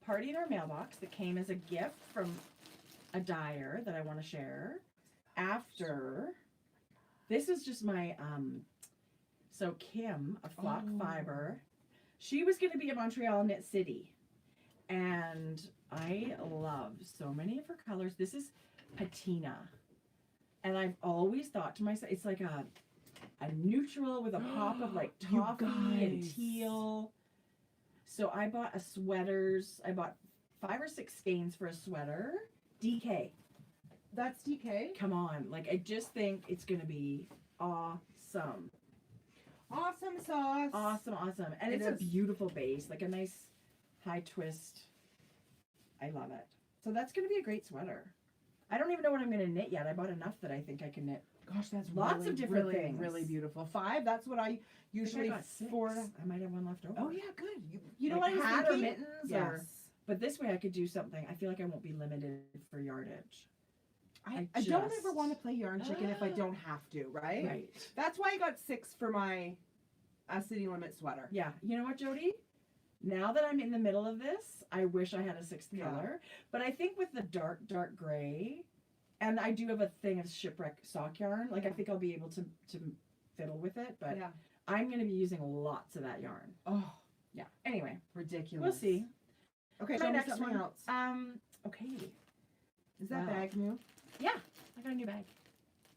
party in our mailbox that came as a gift from a dyer that I want to share. After, this is just my, so Kim of Flock Fiber, she was going to be at Montreal Knit City. And I love so many of her colors. This is patina. And I've always thought to myself, it's like a neutral with a pop of like You toffee and guys. teal. So I bought I bought 5 or 6 skeins for a sweater. DK. That's DK. Come on. Like, I just think it's going to be awesome. Awesome sauce. Awesome, awesome. And It it's a is. beautiful base, like a nice high twist. I love it. So that's going to be a great sweater. I don't even know what I'm going to knit yet. I bought enough that I think I can knit Gosh, that's Lots really, of different really, things. really beautiful. 5. That's what I I think usually I got 6. for. I might have one left over. Oh yeah, good. You know Like what I was hat or thinking? mittens Yes. or. But this way I could do something. I feel like I won't be limited for yardage. I don't ever just- want to play yarn chicken if I don't have to, right? Right. That's why I got 6 for my city limit sweater. Yeah. You know what, Jody? Now that I'm in the middle of this, I wish I had a 6th Yeah. color. But I think with the dark gray, and I do have a thing of shipwreck sock yarn. Like I Yeah. think I'll be able to fiddle with it. But Yeah. I'm going to be using lots of that yarn. Oh, Yeah. Anyway, ridiculous. we'll see. Okay, My show me next something one. else. Okay. Is that wow. bag new? Yeah. I got a new bag.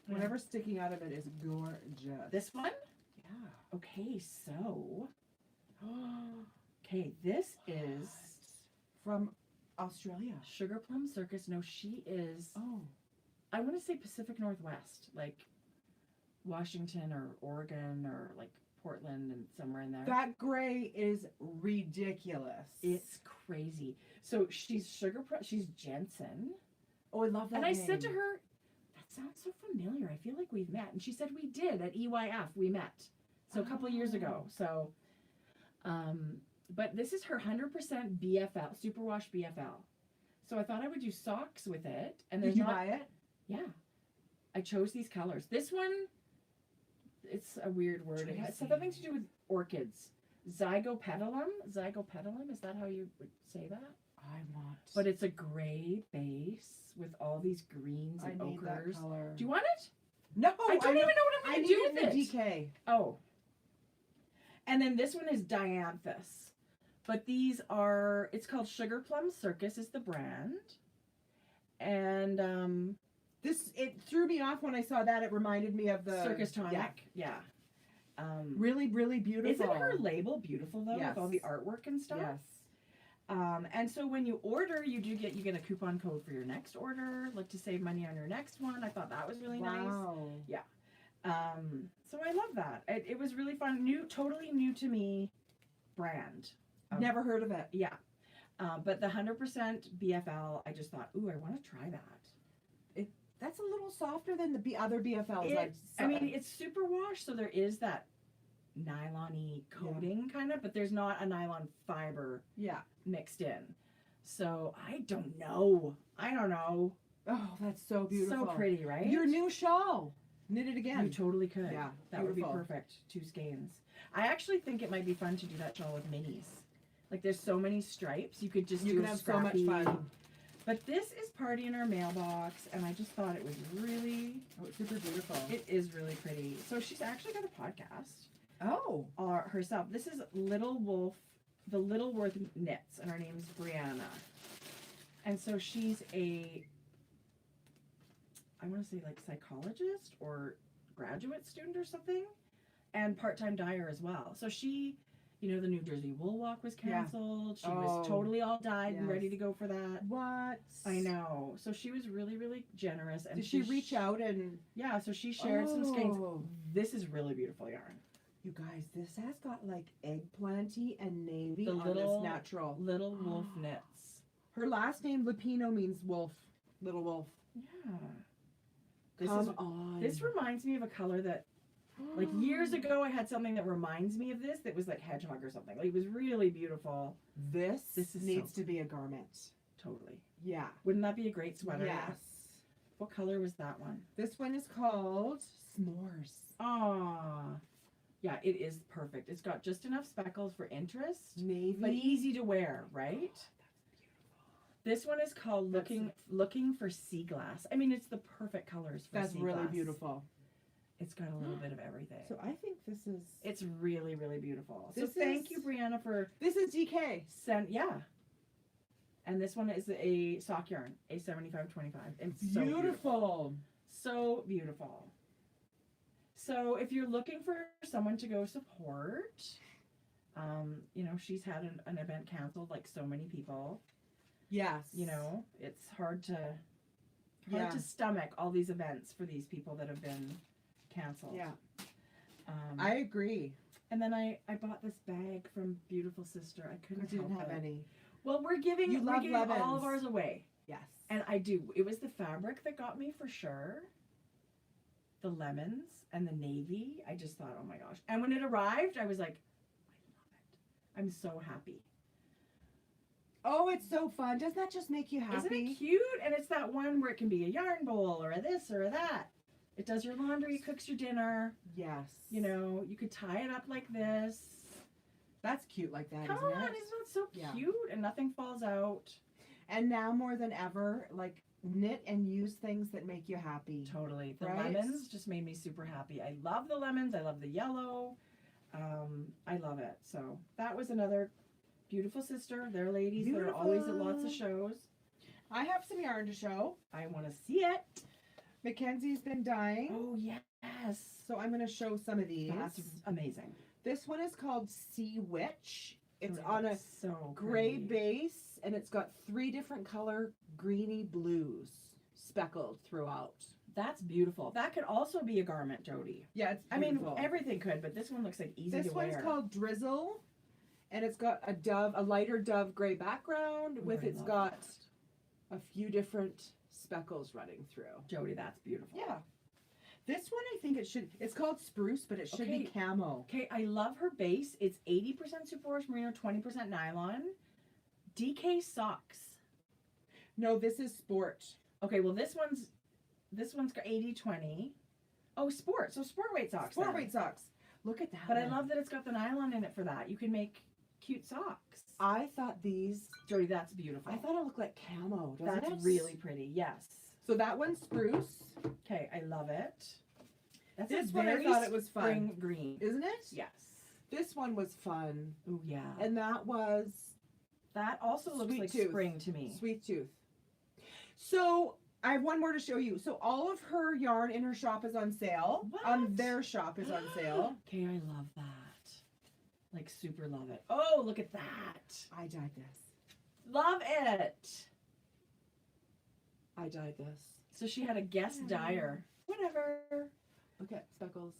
Whatever's sticking out of it is gorgeous. This one? Yeah. Okay, so. Okay, this is From Australia. Sugar Plum Circus. No, she is. Oh. I want to say Pacific Northwest, like Washington or Oregon or like Portland and somewhere in there. That gray is ridiculous. It's crazy. So she's she's Jensen. Oh, I love that And I name. said to her, that sounds so familiar. I feel like we've met. And she said we did at EYF. We met. So a couple of years ago. So, but this is her 100% BFL, superwash BFL. So I thought I would do socks with it. And Did you buy it? Yeah. I chose these colors. This one, it's a weird word. It has Tracie. something to do with orchids. Zygopetalum? Zygopetalum? Is that how you would say that? I want. But it's a gray base with all these greens I and need that ochres. color. Do you want it? No, I don't even know what I'm I going need to do it with in it. the DK. Oh. And then this one is Dianthus. But these are, it's called Sugar Plum Circus is the brand. And It threw me off when I saw that. It reminded me of the Circus Tonic. Yeah. Yeah. Really, really beautiful. Isn't her label beautiful though, Yes. with all the artwork and stuff? Yes. And so when you order, you get a coupon code for your next order, like to save money on your next one. I thought that was really nice. Wow. So I love that. It was really fun. Totally new to me brand. Never heard of it. Yeah. But the 100% BFL, I just thought, ooh, I want to try that. That's a little softer than the other BFLs. I mean, it's super wash, so there is that nylon-y coating kind of, but there's not a nylon fiber yeah. mixed in. So I don't know. Oh, that's so beautiful. So pretty, right? Your new shawl. Knit it again. You totally could. Yeah, That would be beautiful. perfect. 2 skeins. I actually think it might be fun to do that shawl with minis. Like there's so many stripes, you could just You do can a have so much scrappy- fun. But this is Party in Our Mailbox, and I just thought it was really, Oh, it's super beautiful. it is really pretty. So she's actually got a podcast Oh. herself. This is Little Wolf, the Little Worth Knits, and her name's Brianna. And so she's I want to say like psychologist or graduate student or something, and part-time dyer as well. So she, the New Jersey Wool Walk was Yeah. canceled. She Oh, was totally all dyed and yes. ready to go for that. What? I know. So she was really, really generous. And Did she reach out and... Yeah, so she shared some skeins. Oh. This is really beautiful yarn. You guys, this has got like eggplanty and navy The on little- this natural. Little Wolf Knits. Her last name, Lupino, means wolf. Little wolf. Yeah. Come on. This reminds me of a color that, like years ago, I had something that reminds me of this that was like hedgehog or something. Like it was really beautiful. This This is needs so to be a garment. Totally. Yeah. Wouldn't that be a great sweater? Yes. What color was that one? This one is called S'mores. Ah. Yeah, it is perfect. It's got just enough speckles for interest, Navy. but easy to wear, right? This one is called That's Looking for Sea Glass. I mean, it's the perfect colors for That's sea really glass. beautiful. It's got a little bit of everything. So I think this is... It's really, really beautiful. So This thank is- you, Brianna, for This is DK. yeah. And this one is a sock yarn, a 75-25. It's so beautiful. Beautiful. So beautiful. So if you're looking for someone to go support, she's had an event canceled like so many people. Yes. It's hard to Yeah. stomach all these events for these people that have been canceled. Yeah. I I agree. and then I bought this bag from Beautiful Sister. I I couldn't didn't help have it. any. Well, we're giving You love all of lemons. ours away. Yes. And I do. It was the fabric that got me for sure. the lemons and the navy. I just thought, oh my gosh. And when it arrived, I was like, I love it. I'm so happy. Oh, it's so fun. Doesn't that just make you happy? Isn't it cute? And it's that one where it can be a yarn bowl or a this or a that. It does your laundry, cooks your dinner. Yes. You know, you could tie it up like this. That's cute like that, Come isn't on, it? isn't that so Yeah. cute? And nothing falls out. And now more than ever, like, knit and use things that make you happy. Totally. The Right? lemons just made me super happy. I love the lemons. I love the yellow. I love it. So that was another beautiful sister. They're ladies that are always at lots of shows. I have some yarn to show. I want to see it. Mackenzie's been dyeing. Oh, yes. So I'm going to show some of these. That's amazing. This one is called Sea Witch. It's Oh, on a that's so gray pretty. base, and it's got 3 different color greeny blues speckled throughout. That's beautiful. That could also be a garment, Jodi. Yeah, it's I mean, beautiful. everything could, but this one looks like easy This to one's wear. called Drizzle, and it's got a lighter dove gray background Ooh, with I it's love got that. a few different speckles running through. Jodi, that's beautiful. Yeah. This one, I think it's called Spruce, but it should be Okay. camo. Okay, I love her base. It's 80% superwash merino, 20% nylon. DK socks. No, this is Sport. Okay, well this one's got 80-20. Oh, sport. So sport weight socks. Sport then. weight socks. Look at that. But I one. love that it's got the nylon in it for that. You can make cute socks. I thought these. Jodi, that's beautiful. I thought it looked like camo. Doesn't That's it? really pretty. Yes. So that one's Spruce. Okay, I love it. That's This a one I very thought it was fun. spring green. Isn't it? Yes. This one was fun, Oh yeah. and that was That also looks Sweet like Tooth. spring to me. Sweet Tooth. So I have one more to show you. So all of her yarn in her shop is on sale. What? Their shop is on sale. Okay, I love that. Like super love it. Oh, look at that. I dyed this. Love it. I dyed this. So she had a guest dyer. Whatever. Look at speckles.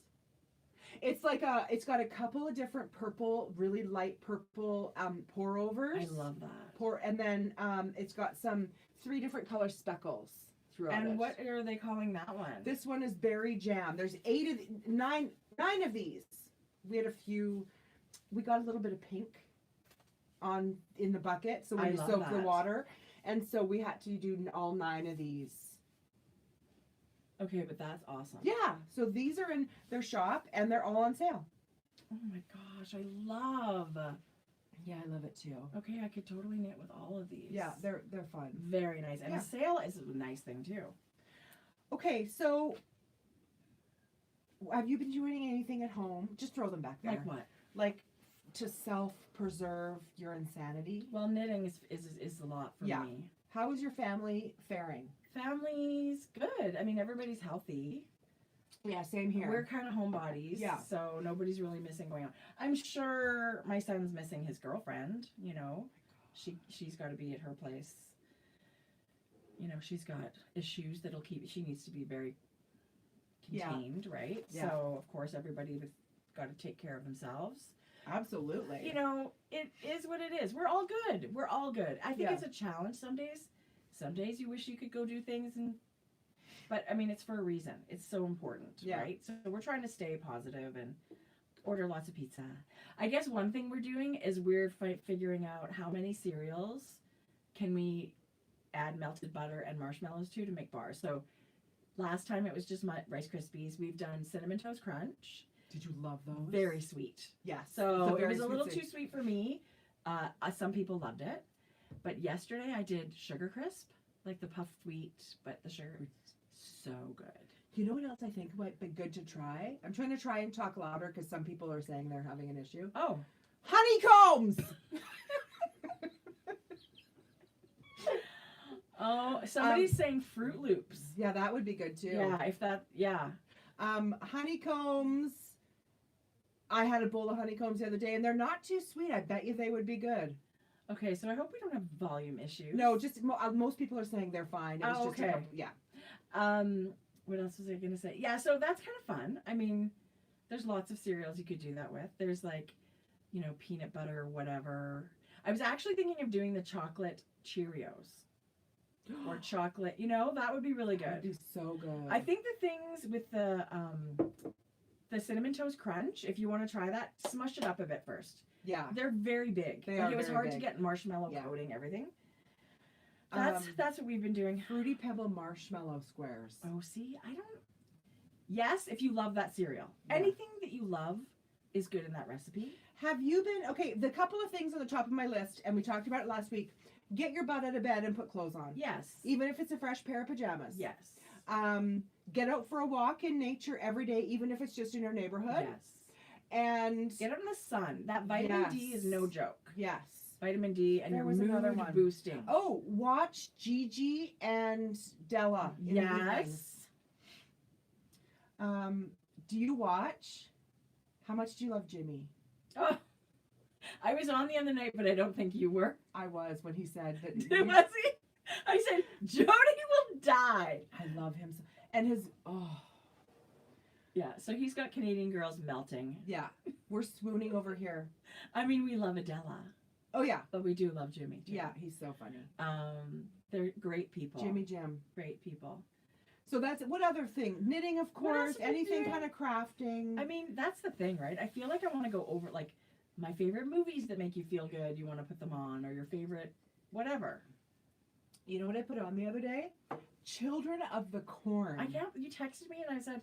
It's like it's got a couple of different purple, really light purple pour overs. I love that. And then it's got some 3 different color speckles throughout And it. what are they calling that one? This one is berry jam. There's 9 of these. We had a few. We got a little bit of pink in the bucket, so when I you love soak the that. water, and so we had to do all 9 of these. Okay, but that's awesome. Yeah, so these are in their shop, and they're all on sale. Oh my gosh, I love. Yeah, I love it too. Okay, I could totally knit with all of these. Yeah, they're fun. very nice. And Yeah. a sale is a nice thing too. Okay, so have you been doing anything at home? Just throw them back there. Like what? Like to self-preserve your insanity. Well, knitting is a lot for Yeah. me. How is your family faring? Family's good. I mean, everybody's healthy. Yeah, same here. We're kind of homebodies. Yeah. So nobody's really missing going on. I'm sure my son's missing his girlfriend, you know. She's got to be at her place. You know, she's got issues that'll she needs to be very contained, right? Yeah. So, of course, everybody's got to take care of themselves. Absolutely. You know, it is what it is. We're all good. We're all good. I think Yeah. it's a challenge some days. Some days you wish you could go do things but I mean, it's for a reason. It's so important, Yeah. right? So we're trying to stay positive and order lots of pizza. I guess one thing we're doing is we're figuring out how many cereals can we add melted butter and marshmallows to make bars. So last time it was just my Rice Krispies. We've done Cinnamon Toast Crunch. Did you love those? Very sweet. Yes. So It's it very was a little sweet too sweet for me. Some people loved it. But yesterday I did Sugar Crisp, like the puffed wheat, but the sugar, so good. You know what else I think might be good to try? I'm trying to try and talk louder because some people are saying they're having an issue. Oh, Honeycombs! oh, somebody's saying Fruit Loops. Yeah, that would be good too. Yeah, if that, yeah. Honeycombs. I had a bowl of honeycombs the other day, and they're not too sweet. I bet you they would be good. Okay, so I hope we don't have volume issues. No, just most people are saying they're fine. It was Oh, just a okay. couple, yeah. What else was I gonna say? Yeah, so that's kind of fun. I mean, there's lots of cereals you could do that with. There's like, you know, peanut butter, whatever. I was actually thinking of doing the chocolate Cheerios. or chocolate. You know, that would be really That'd good. be so good. I think the things with the Cinnamon Toast Crunch, if you want to try that, smush it up a bit first. Yeah. They're very big. They Like, are it was very hard big. to get marshmallow Yeah. coating, everything. That's what we've been doing. Fruity Pebble marshmallow squares. Oh, see, I don't. Yes, if you love that cereal, Yeah. anything that you love is good in that recipe. Have you been okay? The couple of things on the top of my list, and we talked about it last week. Get your butt out of bed and put clothes on, Yes. even if it's a fresh pair of pajamas. Yes. Get out for a walk in nature every day, even if it's just in your neighborhood. Yes. And Get out in the sun. That vitamin D is no joke. yes. Vitamin D and There your was another mood one. boosting. Oh, watch Gigi and Della. In the evenings. Yes. Do you watch? How much do you love Jimmy? Oh, I was on the other night, but I don't think you were. I was when he said that. Was he? I said, Jody will die. I love him so. And his Yeah, so he's got Canadian girls melting. yeah, we're swooning over here. I mean, we love Adela, Oh yeah, but we do love Jimmy too. yeah, he's so funny. They're great people. Jimmy Jim. Great people. So that's what other thing? Knitting, of What else course. have we Anything doing? kind of crafting. I mean, that's the thing, right? I feel like I want to go over, like, my favorite movies that make you feel good. You want to put them on, or your favorite whatever. You know what I put on the other day? Children of the Corn. I can't. You texted me and I said,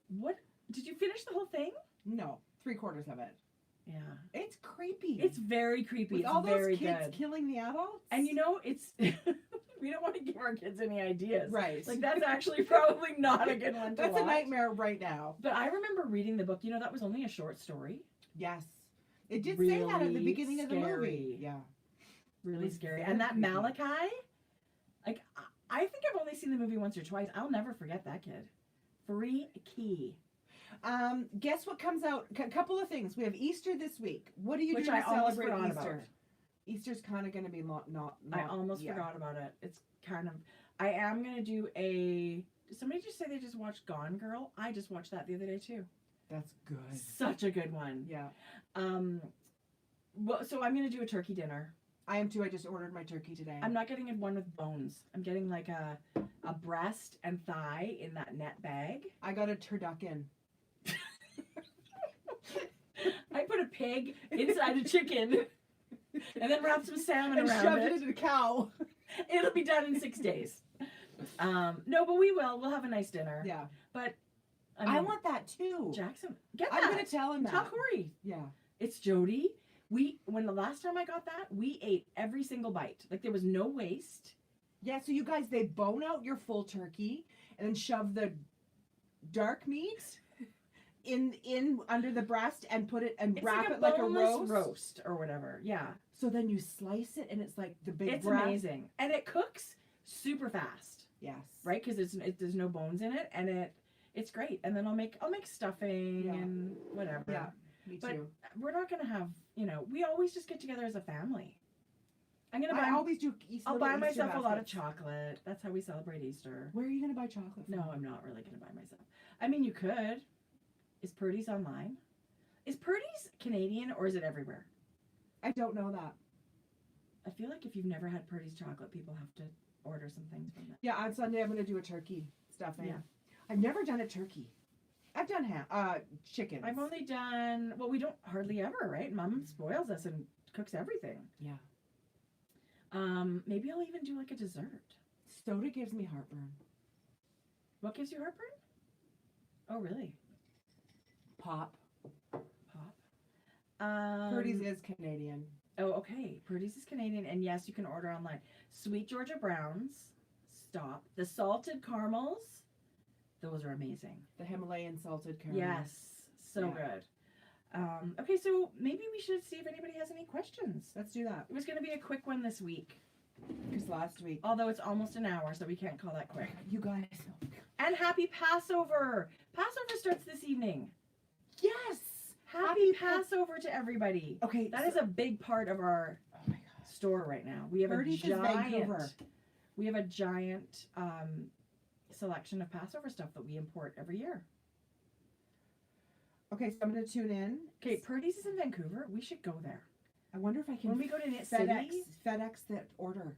"What? Did you finish the whole thing?" No, 3/4 of it. Yeah. It's creepy. It's very creepy. with It's all very those kids good. killing the adults. And you know, it's we don't want to give our kids any ideas. right? Like that's actually probably not a good one to That's watch. a nightmare right now. But I remember reading the book. You know, that was only a short story. Yes, it did say that at the Really beginning of the movie. scary. Yeah. Really was scary. very And that creepy. Malachi, like I think I've only seen the movie once or twice. I'll never forget that kid. Freaky. Guess what comes out? A couple of things. We have Easter this week. What do you Which do I to almost celebrate forgot Easter? about. Easter's kind of going to be not. I almost yeah. forgot about it. It's kind of. I am gonna do a. Did somebody just say they just watched Gone Girl? I just watched that the other day too. That's good. Such a good one. Yeah, Well, so I'm gonna do a turkey dinner. I am too. I just ordered my turkey today. I'm not getting one with bones. I'm getting like a breast and thigh in that net bag. I got a turducken. I put a pig inside a chicken and then wrap some salmon And around shoved it. it into a cow. It'll be done in 6 days. No, but we will. We'll have a nice dinner. Yeah. But I want that too. Jackson. Get that. I'm gonna tell him that. Tell Corey. Yeah. It's Jody. When the last time I got that, we ate every single bite. Like there was no waste. Yeah. So you guys, they bone out your full turkey and then shove the dark meat in under the breast and put it and It's wrap like it like a boneless roast. or whatever. Yeah. So then you slice it and it's like the big It's breast. amazing. And it cooks super fast, Yes. right? Because there's no bones in it, and it's great. And then I'll make stuffing Yeah. and whatever. Yeah. Me But too. we're not gonna have, we always just get together as a family. I'm gonna I buy. always do Easter. I'll buy Easter myself a lot of baskets. chocolate. That's how we celebrate Easter. Where are you gonna buy chocolate from? No, I'm not really gonna buy myself. I mean, you could. Is Purdy's online? Is Purdy's Canadian or is it everywhere? I don't know that. I feel like if you've never had Purdy's chocolate, people have to order some things from it. Yeah, on Sunday I'm gonna do a turkey stuffing. Yeah. I've never done a turkey. I've done chicken. I've only done, well, we don't hardly ever, right? Mom spoils us and cooks everything. Yeah. Maybe I'll even do like a dessert. Soda gives me heartburn. What gives you heartburn? Oh, really? Pop. Pop. Purdy's is Canadian. Oh, okay. Purdy's is Canadian, and yes, you can order online. Sweet Georgia Browns. Stop. The salted caramels. Those are amazing. The Himalayan salted caramel. Yes. So Yeah. good. Okay, so maybe we should see if anybody has any questions. Let's do that. It was going to be a quick one this week, Because last week. although it's almost an hour, so we can't call that quick. You guys. And happy Passover! Passover starts this evening. Yes. Happy Pas- Passover to everybody. Okay. That is a big part of our Oh my God. store right now. We have Purdy's is a Vancouver. giant. We have a giant selection of Passover stuff that we import every year. Okay, so I'm gonna tune in. Okay, Purdy's is in Vancouver. We should go there. I wonder if I can When we go to Knit FedEx City, FedEx that order.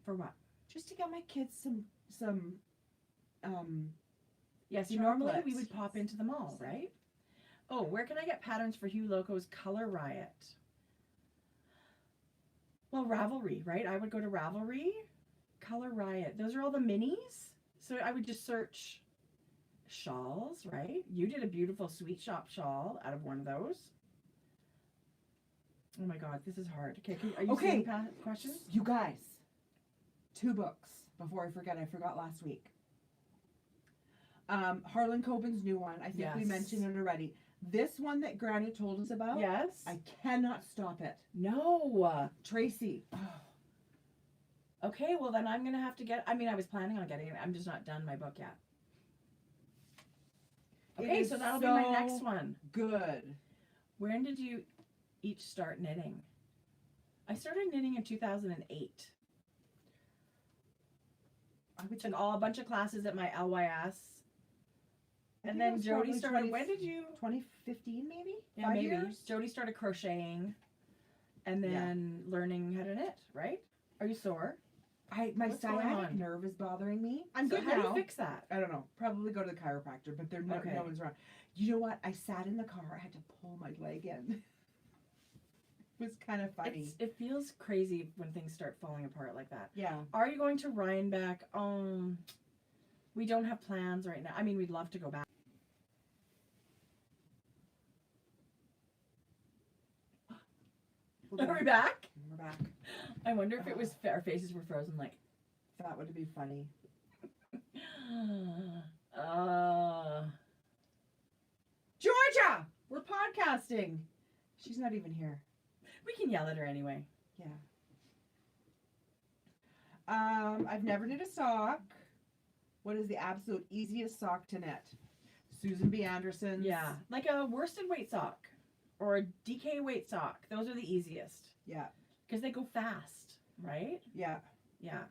for what? just to get my kids some Yes, normally we chocolate. would pop into the mall, right? Oh, where can I get patterns for Hugh Loco's Color Riot? Well, Ravelry, right? I would go to Ravelry, Color Riot. Those are all the minis. So I would just search shawls, right? You did a beautiful Sweet Shop shawl out of one of those. Oh my God, this is hard. Okay, are you seeing questions? You guys, 2 books before I forget. I forgot last week. Harlan Coben's new one. I think we mentioned it already. This one that Granny told us about. Yes. I cannot stop it. No. Tracie. Oh. Okay, well then I'm going to have to get, I mean, I was planning on getting it. I'm just not done my book yet. Okay, so that'll be my next one. Good. When did you each start knitting? I started knitting in 2008. I took a bunch of classes at my LYS. And then Jodi started, when did you? 2015 maybe? Yeah, 5 maybe. years? Jodi started crocheting and then learning how to knit, right? Are you sore? My What's going sciatic on? nerve is bothering me. I'm So good how now. do you fix that? I don't know. Probably go to the chiropractor, but there no one's around. You know what? I sat in the car. I had to pull my leg in. It was kind of funny. It feels crazy when things start falling apart like that. Yeah. Are you going to Rhinebeck? We don't have plans right now. I mean, we'd love to go back. Are we back? We're back. I wonder if it was our faces were frozen like. That would be funny. Georgia! We're podcasting. She's not even here. We can yell at her anyway. Yeah. I've never knit a sock. What is the absolute easiest sock to knit? Susan B. Anderson's. Yeah, like a worsted weight sock or a DK weight sock. Those are the easiest. Yeah. Because they go fast, right? Yeah. Yeah.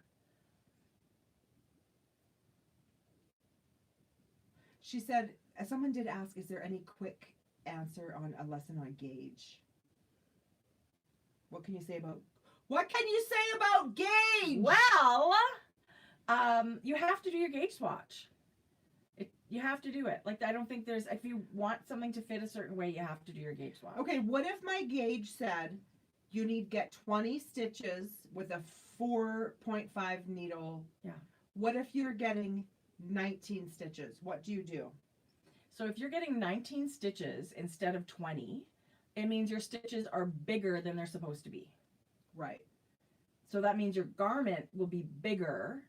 She said, someone did ask, is there any quick answer on a lesson on gauge? What can you say about gauge? Well, you have to do your gauge swatch. You have to do it. Like, I don't think there's, if you want something to fit a certain way, you have to do your gauge swatch. Okay, what if my gauge said you need to get 20 stitches with a 4.5 needle? Yeah. What if you're getting 19 stitches? What do you do? So if you're getting 19 stitches instead of 20, it means your stitches are bigger than they're supposed to be. Right. So that means your garment will be bigger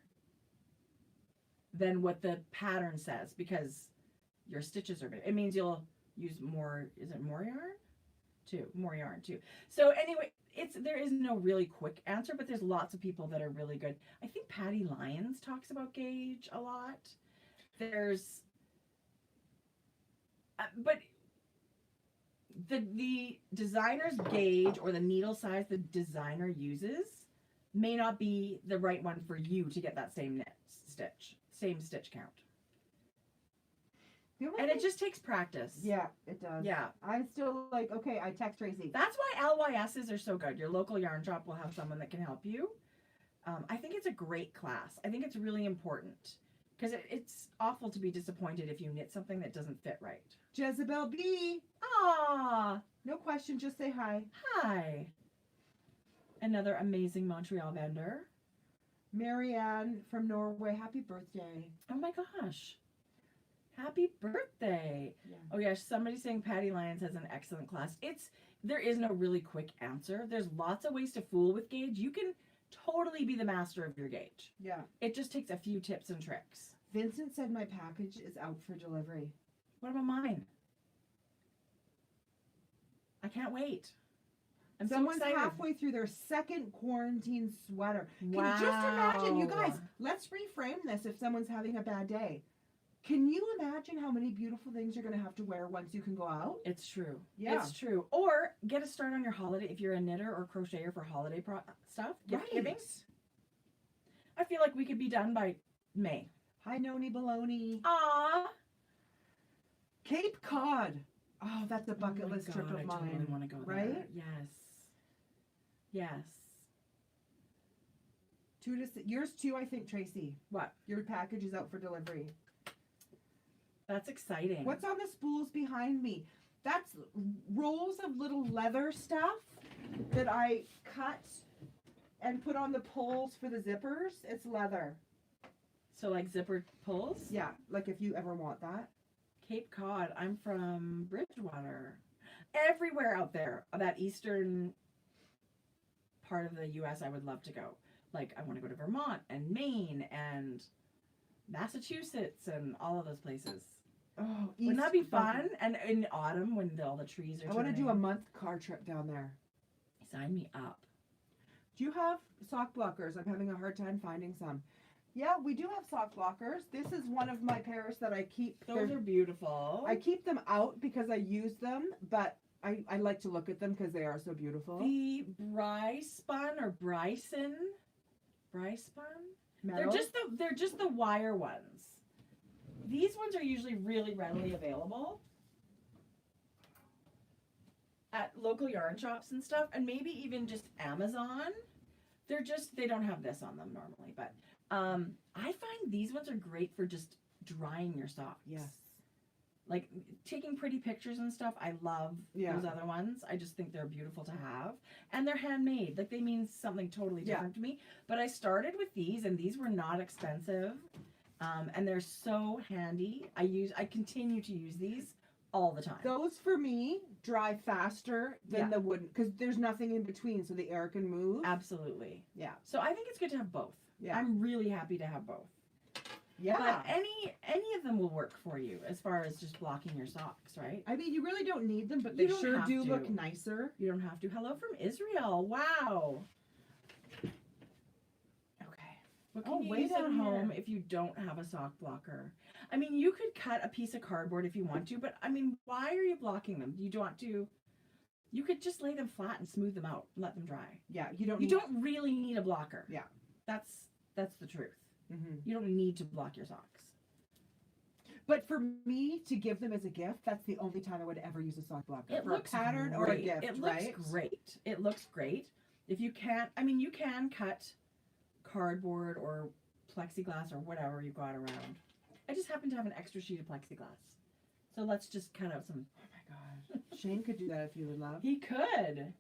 than what the pattern says because your stitches are big. It means you'll use more, is it more yarn? More yarn too. So anyway, there is no really quick answer, but there's lots of people that are really good. I think Patty Lyons talks about gauge a lot. There's, but the designer's gauge or the needle size the designer uses may not be the right one for you to get that same same stitch count. And it just takes practice. Yeah, it does. Yeah. I'm still like, okay, I text Tracie. That's why LYSs are so good. Your local yarn shop will have someone that can help you. I think it's a great class. I think it's really important because it's awful to be disappointed if you knit something that doesn't fit right. Jezebel B. Ah, No question, just say hi. hi. Another amazing Montreal vendor. Marianne from Norway, happy birthday. Oh my gosh. Happy birthday. Yeah. Oh yeah, somebody's saying Patty Lyons has an excellent class. There is no really quick answer. There's lots of ways to fool with gauge. You can totally be the master of your gauge. Yeah. It just takes a few tips and tricks. Vincent said my package is out for delivery. What about mine? I can't wait. I'm Someone's so excited. halfway through their second quarantine sweater. Wow. Can you just imagine, you guys, let's reframe this if someone's having a bad day. Can you imagine how many beautiful things you're going to have to wear once you can go out? It's true. Yeah. It's true. Or get a start on your holiday if you're a knitter or crocheter for holiday stuff. Gift giving. I feel like we could be done by May. Hi, Noni Baloney. Aww. Cape Cod. Oh, that's a bucket list trip of I mine. totally want to go there. Right? Yes. Yes. Yours too, I think, Tracy. What? Your package is out for delivery. That's exciting. What's on the spools behind me? That's rolls of little leather stuff that I cut and put on the poles for the zippers. It's leather. So like zipper pulls? Yeah, like if you ever want that. Cape Cod. I'm from Bridgewater. Everywhere out there, that eastern part of the U.S., I would love to go. Like, I want to go to Vermont and Maine and Massachusetts and all of those places. Oh, Wouldn't that be fun? And in autumn when all the trees are I want to do a turning. month car trip down there. Sign me up. Do you have sock blockers? I'm having a hard time finding some. Yeah, we do have sock blockers. This is one of my pairs that I keep. Those are beautiful. I keep them out because I use them, but I like to look at them because they are so beautiful. The Bryspun or Bryspun? Metal? They're just the wire ones. These ones are usually really readily available at local yarn shops and stuff, and maybe even just Amazon. They don't have this on them normally, but I find these ones are great for just drying your socks. Yes. Like taking pretty pictures and stuff. I love Yeah. those other ones. I just think they're beautiful to have, and they're handmade. Like they mean something totally different to me. But I started with these, and these were not expensive, and they're so handy. I continue to use these all the time. Those for me dry faster than the wooden because there's nothing in between, so the air can move. Absolutely. Yeah. So I think it's good to have both. Yeah. I'm really happy to have both. Yeah. But any of them will work for you as far as just blocking your socks, right? I mean, you really don't need them, but You they don't sure have do to. look nicer. You don't have to. Hello from Israel. Wow. Okay. What can Oh, you way use at down home here. if you don't have a sock blocker? I mean, you could cut a piece of cardboard if you want to, but I mean, why are you blocking them? You don't want to. You could just lay them flat and smooth them out and let them dry. Yeah, you don't. You don't really need a blocker. Yeah. That's the truth. Mm-hmm. You don't need to block your socks. But for me to give them as a gift, that's the only time I would ever use a sock blocker. It for looks a pattern great. or a gift, It looks right? great. It looks great. If you can't, I mean, you can cut cardboard or plexiglass or whatever you've got around. I just happen to have an extra sheet of plexiglass. So let's just cut out some. Oh my god. Shane could do that if you would love. He could.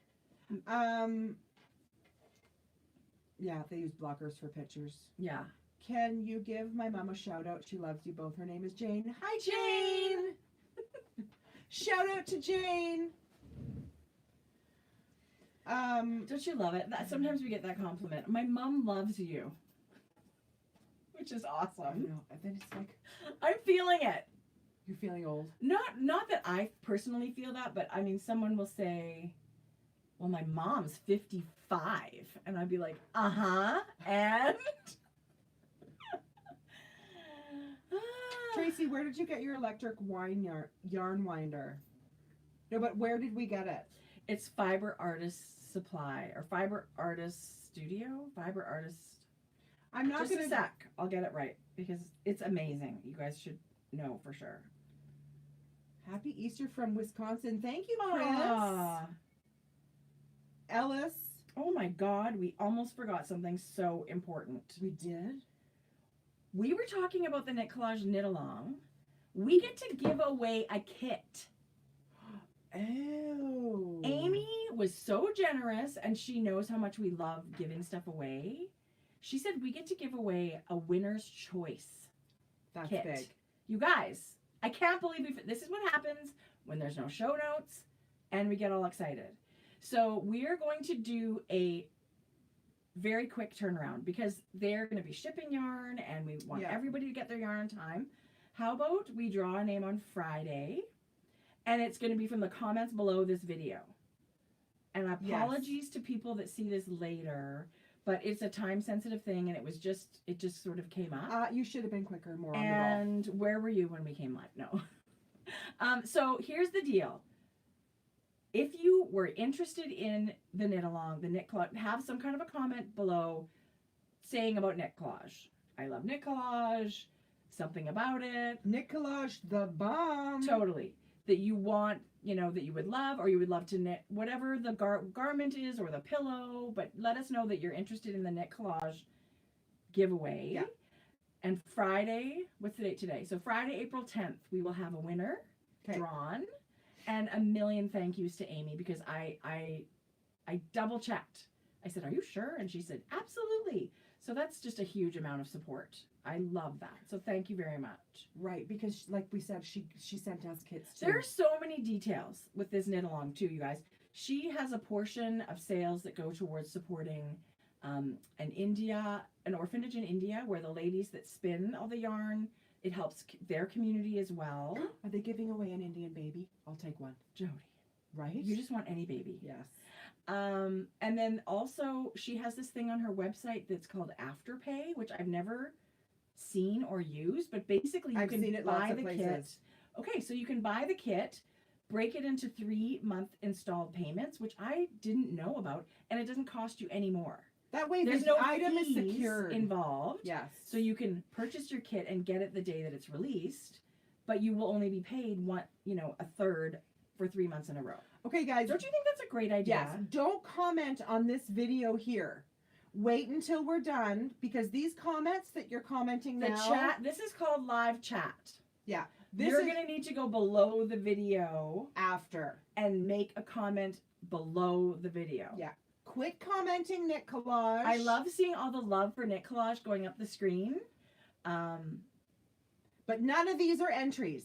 Yeah, they use blockers for pictures. Yeah. Can you give my mom a shout out? She loves you both. Her name is Jane. Hi, Jane! Shout out to Jane. Don't you love it? Sometimes we get that compliment. My mom loves you. Which is I awesome. know. And then it's like, I'm feeling it. you're feeling old. Not that I personally feel that, but I mean, someone will say, well, my mom's 55. And I'd be like, uh-huh, and? Tracy, where did you get your electric yarn winder? No, but where did we get it? It's Fiber Artist Supply, or Fiber Artist Studio? Fiber Artist... I'm not Just gonna. a sec. I'll get it right, because it's amazing. You guys should know for sure. Happy Easter from Wisconsin. Thank you, Chris. Ah. Ellis. Oh my God, we almost forgot something so important. We did? We were talking about the Knit Collage Knit Along. We get to give away a kit. Oh. Amy was so generous, and she knows how much we love giving stuff away. She said we get to give away a winner's choice That's kit. big. You guys, I can't believe this is what happens when there's no show notes and we get all excited. So we are going to do a very quick turnaround because they're going to be shipping yarn and we want everybody to get their yarn on time. How about we draw a name on Friday, and it's going to be from the comments below this video. And apologies to people that see this later, but it's a time sensitive thing, and it just sort of came up. You should have been quicker, more on And where were you when we came live? No. So here's the deal. If you were interested in the knit along, the knit collage, have some kind of a comment below saying about knit collage. I love knit collage, something about it. Knit Collage, the bomb. Totally. That you want, that you would love, or you would love to knit whatever the garment is or the pillow, but let us know that you're interested in the knit collage giveaway. Yeah. And Friday, what's the date today? So Friday, April 10th, we will have a winner drawn, and a million thank yous to Amy, because I double checked. I said, "Are you sure?" And she said, "Absolutely." So that's just a huge amount of support. I love that. So thank you very much. Right, because like we said, she sent us kits too. There are so many details with this knit along too, you guys. She has a portion of sales that go towards supporting an orphanage in India, where the ladies that spin all the yarn, it helps their community as well. Are they giving away an Indian baby? I'll take one. Jodi, Right? you just want any baby. Yes. And then also she has this thing on her website that's called Afterpay, which I've never seen or used, but basically you I've can seen it buy lots of the places. kit. Okay, so you can buy the kit, break it into 3-month installed payments, which I didn't know about, and it doesn't cost you any more. That way There's the no item is fees secured. involved. Yes. So you can purchase your kit and get it the day that it's released, but you will only be paid a third for 3 months in a row. Okay, guys. Don't you think that's a great idea? Yes. Don't comment on this video here. Wait until we're done, because these comments that you're commenting The now. chat, this is called live chat. Yeah. You're going to need to go below the video after. and make a comment below the video. Yeah. Quit commenting Knit Collage. I love seeing all the love for Knit Collage going up the screen. But none of these are entries.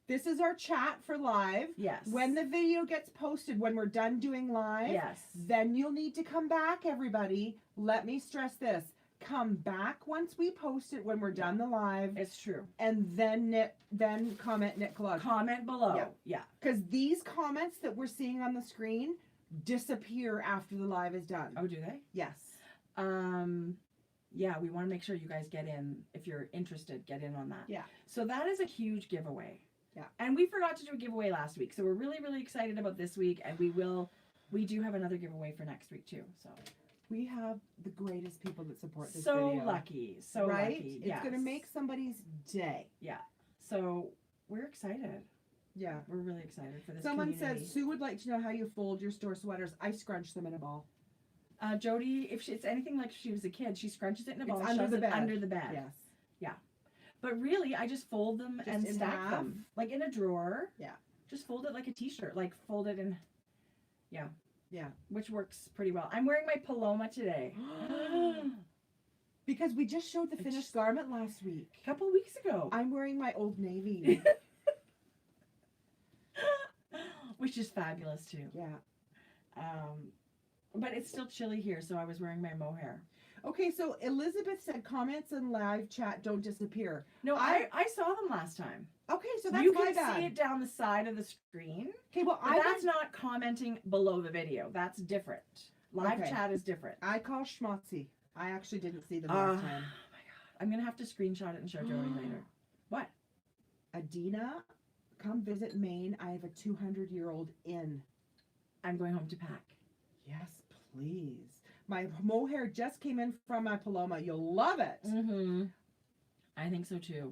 This is our chat for live. Yes. When the video gets posted, when we're done doing live, yes. then you'll need to come back, everybody. Let me stress this. Come back once we post it, when we're done the live, It's true. and then comment Knit Collage. Comment below. Yeah. Yeah. Because these comments that we're seeing on the screen disappear after the live is done. Oh, do they? Yes. Yeah, we want to make sure you guys get in. If you're interested, get in on that. Yeah. So that is a huge giveaway. Yeah. And we forgot to do a giveaway last week. So we're really, really excited about this week. And we do have another giveaway for next week too. So We have the greatest people that support this so video. lucky. So right? lucky. It's going to make somebody's day. Yeah. So we're excited. Yeah. We're really excited for this. Someone community. says, Sue would like to know how you fold your store sweaters. I scrunch them in a ball. Jodi, if it's anything like she was a kid, she scrunches it in a ball, It's and under shoves the it bed. under the bed. Yes. But really, I just fold them Just and in stack half? them like in a drawer. Yeah. Just fold it like a t-shirt, like fold it in. Yeah. Yeah. Which works pretty well. I'm wearing my Paloma today. Because we just showed the finished garment last week. A couple weeks ago. I'm wearing my Old Navy. Which is fabulous too. Yeah. But it's still chilly here, so I was wearing my mohair. Okay, so Elizabeth said comments in live chat don't disappear. No, I saw them last time. Okay, so that's you my can bad. see it down the side of the screen. Okay, well, But that's not commenting below the video. That's different. Live Okay. chat is different. I call schmutzy. I actually didn't see them Oh last my time. god. I'm going to have to screenshot it and show Jodi later. What? Adina, come visit Maine. I have a 200-year-old inn. I'm going home to pack. Yes, please. My mohair just came in from my Paloma. You'll love it. Mm-hmm. I think so too.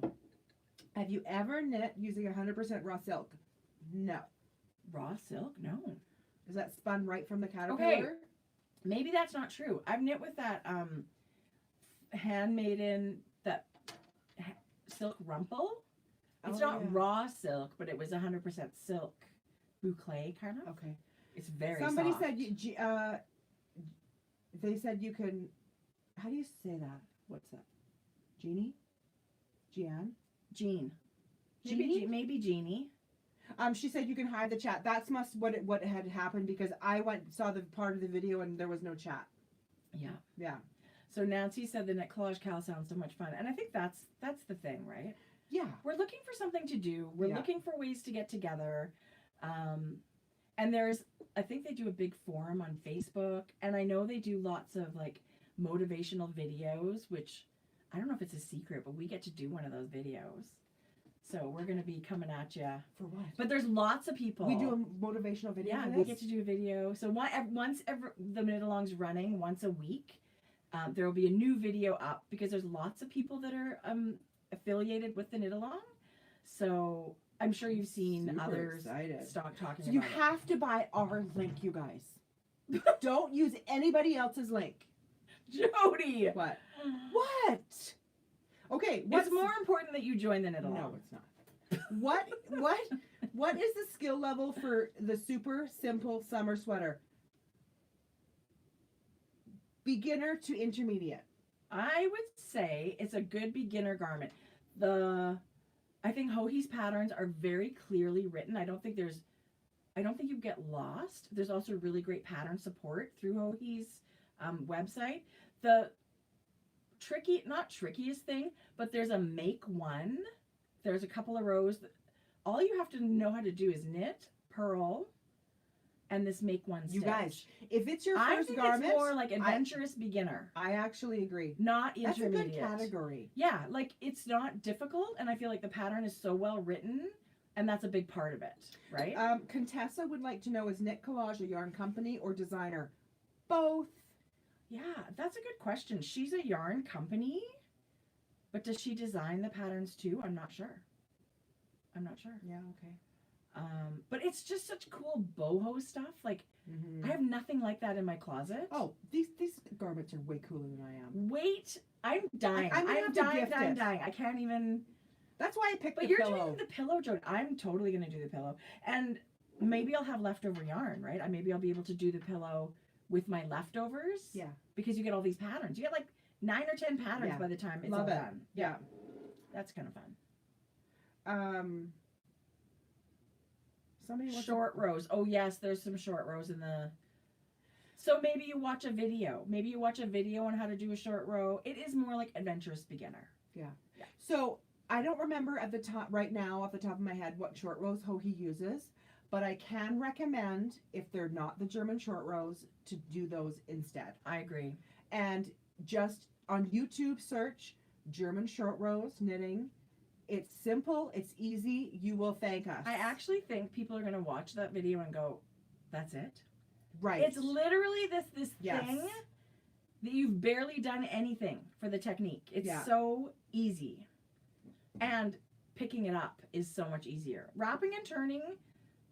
Have you ever knit using 100% raw silk? No. Raw silk? No. Is that spun right from the caterpillar? Maybe that's not true. I've knit with that handmaiden, that silk rumple. It's not raw silk, but it was 100% silk boucle kind of. Okay. It's very Somebody soft. said they said you can. How do you say that? What's that? Jeannie? Jeanne? Jean. Jeannie? Maybe Jeannie. She said you can hide the chat. That's what had happened, because I saw the part of the video and there was no chat. Yeah. Yeah. So Nancy said the Knit Collage KAL sounds so much fun, and I think that's the thing, right? Yeah. We're looking for something to do. We're Yeah. looking for ways to get together. And I think they do a big forum on Facebook, and I know they do lots of like motivational videos, which I don't know if it's a secret, but we get to do one of those videos. So we're going to be coming at you. For what? But there's lots of people. We do a motivational video. Yeah, for we this? get to do a video. So once the Knit Along's running once a week, there will be a new video up, because there's lots of people that are affiliated with the Knit Along. So I'm sure you've seen Super others excited. start talking So about you it. have to buy our link, you guys. Don't use anybody else's link. Jodi. What? What? Okay, It's more important that you join the knit along. No, it's not. What is the skill level for the super simple summer sweater? Beginner to intermediate. I would say it's a good beginner garment. I think Joji's patterns are very clearly written. I don't think you get lost. There's also really great pattern support through Joji's website. The not trickiest thing, but there's a make one. There's a couple of rows. All you have to know how to do is knit, purl, and this make one stitch. You guys, if it's your first garment, it's more like adventurous beginner. I actually agree. Not intermediate. That's a good category. Yeah, like it's not difficult, and I feel like the pattern is so well written, and that's a big part of it, right? Contessa would like to know, is Knit Collage a yarn company or designer? Both. Yeah, that's a good question. She's a yarn company, but does she design the patterns too? I'm not sure. Yeah, okay. But it's just such cool boho stuff. Like, I have nothing like that in my closet. Oh, these garments are way cooler than I am. Wait, I'm dying. I'm dying. I can't even. That's why I picked the pillow. pillow. But you're doing the pillow, Jodi. I'm totally going to do the pillow. And maybe I'll have leftover yarn, right? Maybe I'll be able to do the pillow with my leftovers. Yeah. Because you get all these patterns. You get like 9 or 10 patterns by the time it's all done. Yeah. That's kind of fun. Somebody wants short rows. Oh yes, there's some short rows in the. So maybe you watch a video. Maybe you watch a video on how to do a short row. It is more like adventurous beginner. Yeah. So I don't remember at the top right now off the top of my head what short rows Joji uses, but I can recommend, if they're not the German short rows, to do those instead. I agree. And just on YouTube search German short rows knitting. It's simple, it's easy, you will thank us. I actually think people are going to watch that video and go, that's it? Right. It's literally this thing that you've barely done anything for the technique. It's so easy. And picking it up is so much easier. Wrapping and turning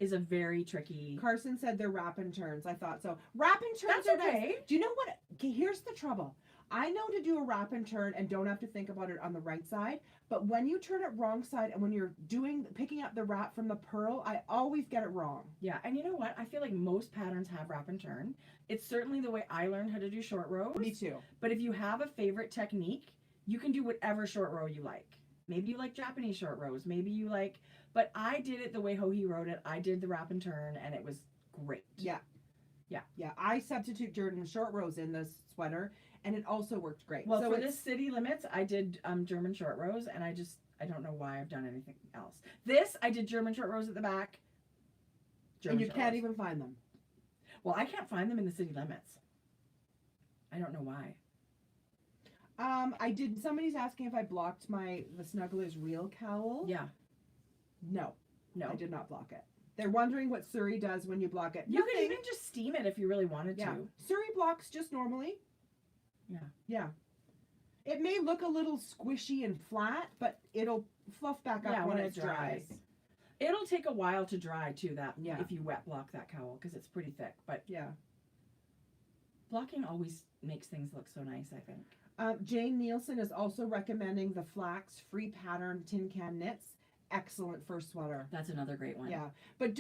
is a very tricky. Carson said they're wrap and turns. I thought so. Wrap and turns are okay. Nice. Do you know what? Okay, here's the trouble. I know to do a wrap and turn and don't have to think about it on the right side, but when you turn it wrong side and when you're picking up the wrap from the purl, I always get it wrong. Yeah, and you know what? I feel like most patterns have wrap and turn. It's certainly the way I learned how to do short rows. Me too. But if you have a favorite technique, you can do whatever short row you like. Maybe you like Japanese short rows. Maybe you like, but I did it the way Joji wrote it. I did the wrap and turn and it was great. Yeah. I substitute German short rows in this sweater. And it also worked great. Well, so for this city limits, I did German short rows, and I don't know why I've done anything else. This, I did German short rows at the back. And you can't even find them. Well, I can't find them in the city limits. I don't know why. Somebody's asking if I blocked the Snuggler's Real cowl. Yeah. No, I did not block it. They're wondering what Surrey does when you block it. You could even just steam it if you really wanted to. Surrey blocks just normally. Yeah. It may look a little squishy and flat, but it'll fluff back up when it dries. It'll take a while to dry too, if you wet block that cowl, because it's pretty thick. But blocking always makes things look so nice, I think. Jane Nielsen is also recommending the Flax Free Pattern Tin Can Knits. Excellent for sweater. That's another great one. Yeah. But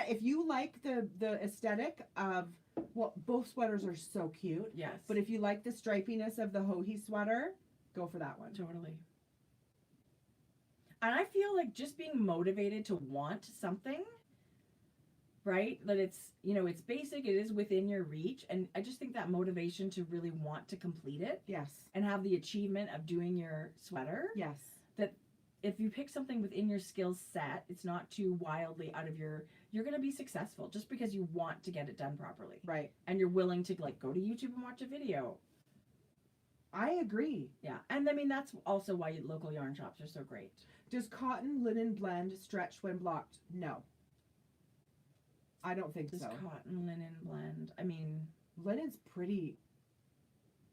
if you like the aesthetic of, well, both sweaters are so cute. Yes. But if you like the stripiness of the Joji sweater, go for that one. Totally. And I feel like just being motivated to want something, right? That it's, it's basic, it is within your reach. And I just think that motivation to really want to complete it. Yes. And have the achievement of doing your sweater. Yes. That if you pick something within your skill set, it's not too wildly out of you're going to be successful just because you want to get it done properly. Right. And you're willing to go to YouTube and watch a video. I agree. Yeah. And I mean, that's also why local yarn shops are so great. Does cotton linen blend stretch when blocked? No. I don't think so. Does cotton linen blend? I mean, linen's pretty.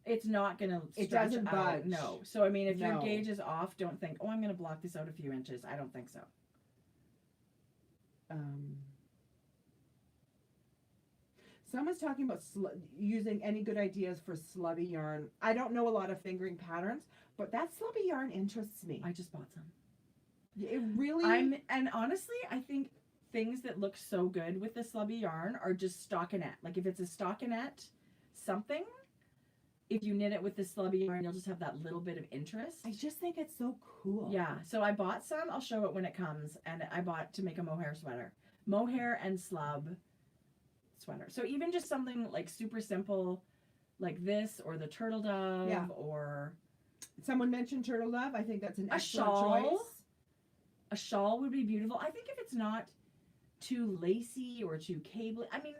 It's not going to stretch. It doesn't budge. No. So, I mean, if your gauge is off, don't think, I'm going to block this out a few inches. I don't think so. Someone's talking about using any good ideas for slubby yarn. I don't know a lot of fingering patterns, but that slubby yarn interests me. I just bought some. It really. And honestly, I think things that look so good with the slubby yarn are just stockinette. Like if it's a stockinette something, if you knit it with the slubby yarn, you'll just have that little bit of interest. I just think it's so cool. Yeah. So I bought some. I'll show it when it comes. And I bought to make a mohair sweater. Mohair and slub sweater. So even just something like super simple like this or the turtle dove or... Someone mentioned turtle dove. I think that's an excellent shawl. choice. A shawl would be beautiful. I think if it's not too lacy or too cable, I mean,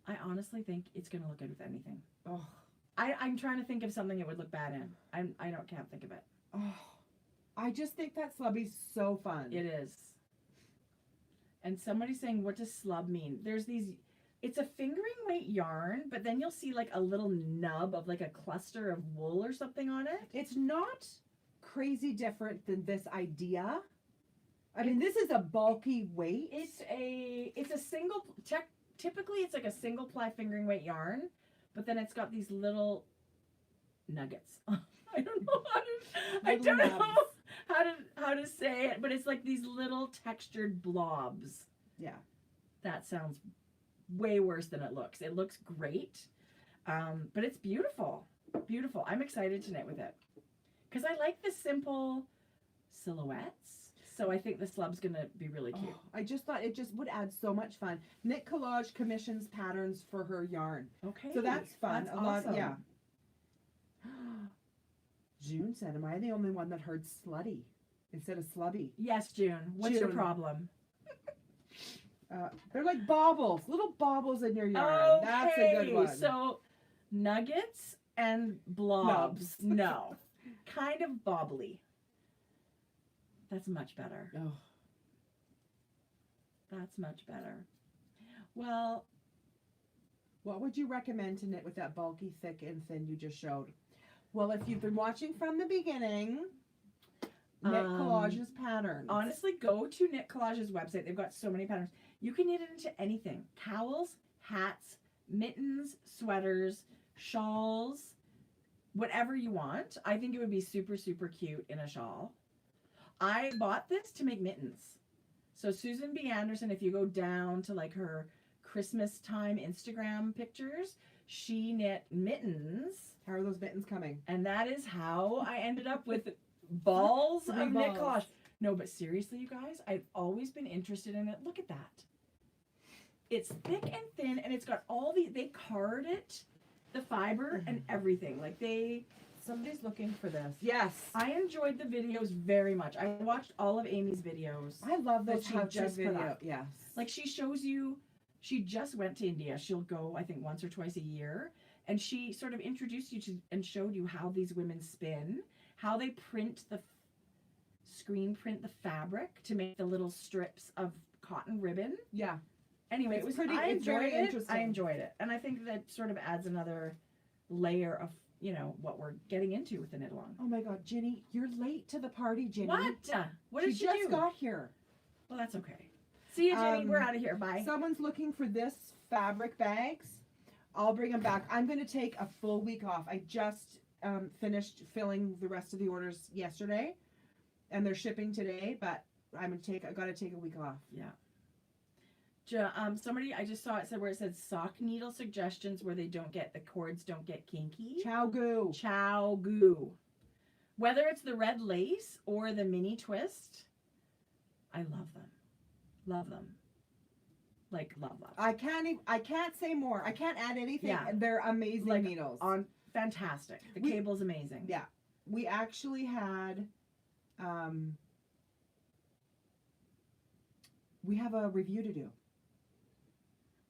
I honestly think it's going to look good with anything. Oh, I'm trying to think of something it would look bad in. Can't think of it. Oh, I just think that slubby's so fun. It is. And somebody's saying, what does slub mean? There's these, it's a fingering weight yarn, but then you'll see like a little nub of like a cluster of wool or something on it. It's not crazy different than this idea. I mean, this is a bulky weight. It's a single, typically it's like a single ply fingering weight yarn, but then it's got these little nuggets. I don't know how to say it, but it's like these little textured blobs. Yeah. That sounds way worse than it looks. It looks great, but it's beautiful. Beautiful. I'm excited to knit with it because I like the simple silhouettes. So I think the slub's going to be really cute. Oh, I just thought it just would add so much fun. Knit Collage commissions patterns for her yarn. Okay. So that's fun. That's awesome. Yeah. June said, am I the only one that heard slutty instead of slubby? Yes, June. What's your problem? They're like baubles, little baubles in your yarn. Okay, That's a good one. So nuggets and blobs. No. Kind of bobbly. That's much better. Oh. That's much better. Well, what would you recommend to knit with that bulky, thick, and thin you just showed? Well, if you've been watching from the beginning, Knit Collage's patterns. Honestly, go to Knit Collage's website. They've got so many patterns. You can knit it into anything. Cowls, hats, mittens, sweaters, shawls, whatever you want. I think it would be super, super cute in a shawl. I bought this to make mittens. So Susan B. Anderson, if you go down to like her Christmas time Instagram pictures, she knit mittens. How are those mittens coming? And that is how I ended up with balls of Knit Collage. No, but seriously, you guys, I've always been interested in it. Look at that. It's thick and thin, and it's got all they card it, the fiber and everything. Like somebody's looking for this. Yes. I enjoyed the videos very much. I watched all of Amy's videos. I love those she just put up. Yes. Like she shows you, she just went to India. She'll go, I think, once or twice a year. And she sort of introduced you to and showed you how these women spin, how they screen print the fabric to make the little strips of cotton ribbon. Yeah. Anyway, It's it was pretty. I It's very enjoyed it. interesting. I enjoyed it. And I think that sort of adds another layer of, what we're getting into with the knit along. Oh my God, Ginny, you're late to the party, Ginny. What? What did she just do? got here. Well, that's okay. See you, Jenny. We're out of here. Bye. Someone's looking for this fabric bags. I'll bring them back. I'm going to take a full week off. I just finished filling the rest of the orders yesterday, and they're shipping today. But I got to take a week off. Yeah. Somebody I just saw it said where it said sock needle suggestions where the cords don't get kinky. Chow goo. Chow goo. Whether it's the red lace or the mini twist, I love them. Love them. Like love. I can't say more. I can't add anything. Yeah. They're amazing needles. Fantastic. The cable's amazing. Yeah. We actually had we have a review to do.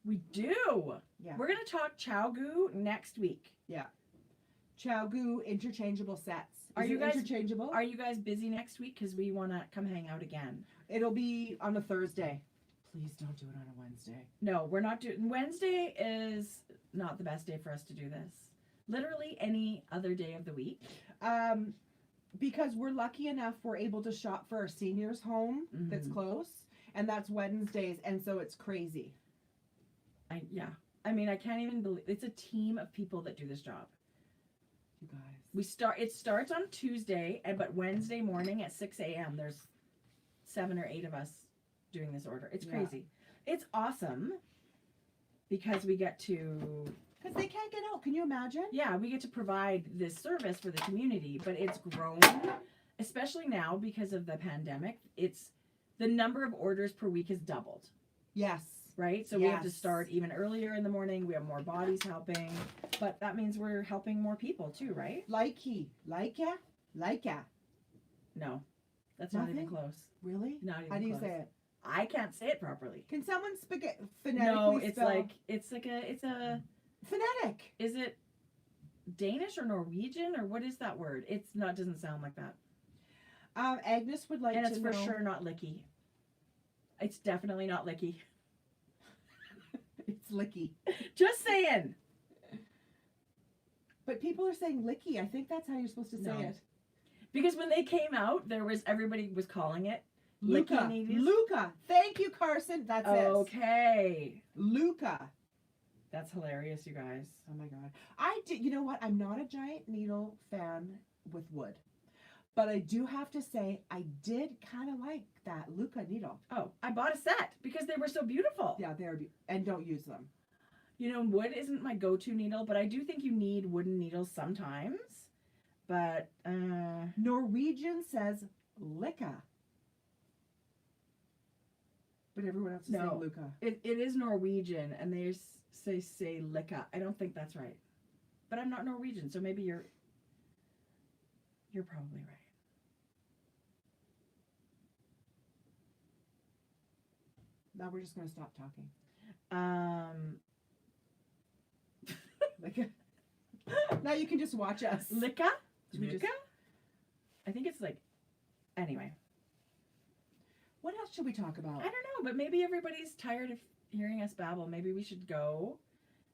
We do. Yeah. We're gonna talk chow goo next week. Yeah. Chow goo interchangeable sets. Are you guys interchangeable? Are you guys busy next week? Because we want to come hang out again. It'll be on a Thursday. Please don't do it on a Wednesday. No, we're not doing. Wednesday is not the best day for us to do this. Literally any other day of the week. Because we're lucky enough we're able to shop for our seniors home that's close, and that's Wednesdays, and so it's crazy. I mean, I can't even believe it's a team of people that do this job. You guys. It starts on Tuesday, but Wednesday morning at 6 a.m. there's 7 or 8 of us doing this order. It's crazy. It's awesome because we get to... Because they can't get out. Can you imagine? Yeah, we get to provide this service for the community, but it's grown, especially now because of the pandemic. The number of orders per week has doubled. Yes. Right? So we have to start even earlier in the morning. We have more bodies helping, but that means we're helping more people too, right? Like ya? No, that's not even close. Really? Not even How do you close. say it? I can't say it properly. Can someone phonetically No, it's spell? it's a Phonetic. Is it Danish or Norwegian or what is that word? Doesn't sound like that. Agnes would like to know. And it's for sure not licky. It's definitely not licky. It's licky. Just saying. But people are saying licky. I think that's how you're supposed to say No. it. Because when they came out, everybody was calling it Luca. licky needies. Luca. Thank you, Carson. That's it. Okay. Luca. That's hilarious, you guys. Oh my God. You know what? I'm not a giant needle fan with wood. But I do have to say, I did kind of like that Luca needle. Oh, I bought a set because they were so beautiful. Yeah, and don't use them. You know, wood isn't my go-to needle, but I do think you need wooden needles sometimes. But, Norwegian says Licka. But everyone else is saying Luca. It is Norwegian, and they say Licka. I don't think that's right. But I'm not Norwegian, so maybe you're probably right. Now we're just going to stop talking. Licka. Now you can just watch us. Licka? Licka? I think it's like, anyway. What else should we talk about? I don't know, but maybe everybody's tired of hearing us babble. Maybe we should go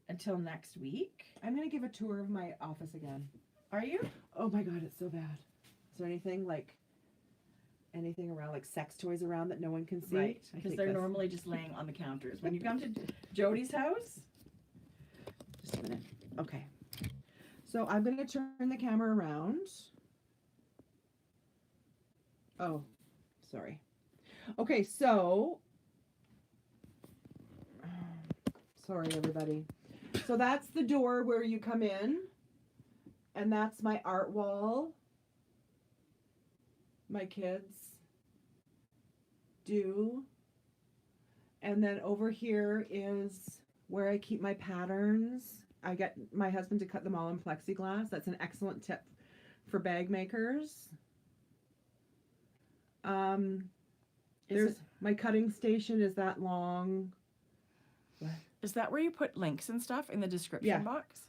until next week. I'm going to give a tour of my office again. Are you? Oh my God, it's so bad. Is there anything around, like sex toys around that no one can see? Right, because they're normally just laying on the counters. When you come to Jodi's house. Just a minute. Okay. So I'm going to turn the camera around. Oh, sorry. Okay, so, sorry everybody. So that's the door where you come in, and that's my art wall. My kids do. And then over here is where I keep my patterns. I get my husband to cut them all in plexiglass. That's an excellent tip for bag makers. There's my cutting station is that long. What? Is that where you put links and stuff in the description box?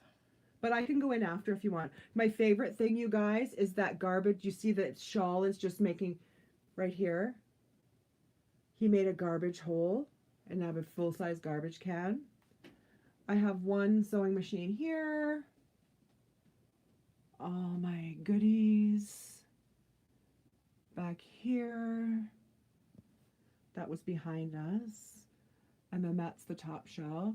But I can go in after if you want. My favorite thing, you guys, is that garbage. You see that Shawl is just making right here. He made a garbage hole, and I have a full-size garbage can. I have one sewing machine here. All my goodies back here. That was behind us. And then that's the top shelf.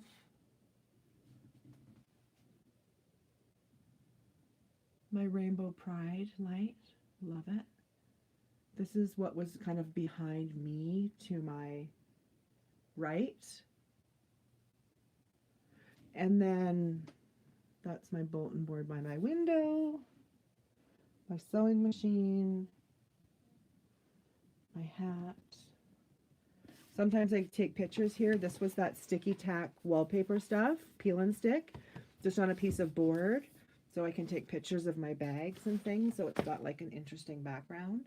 My Rainbow Pride light. Love it. This is what was kind of behind me to my right. And then that's my bulletin board by my window. My sewing machine. My hat. Sometimes I take pictures here. This was that sticky tack wallpaper stuff, peel and stick, just on a piece of board. So I can take pictures of my bags and things. So it's got like an interesting background.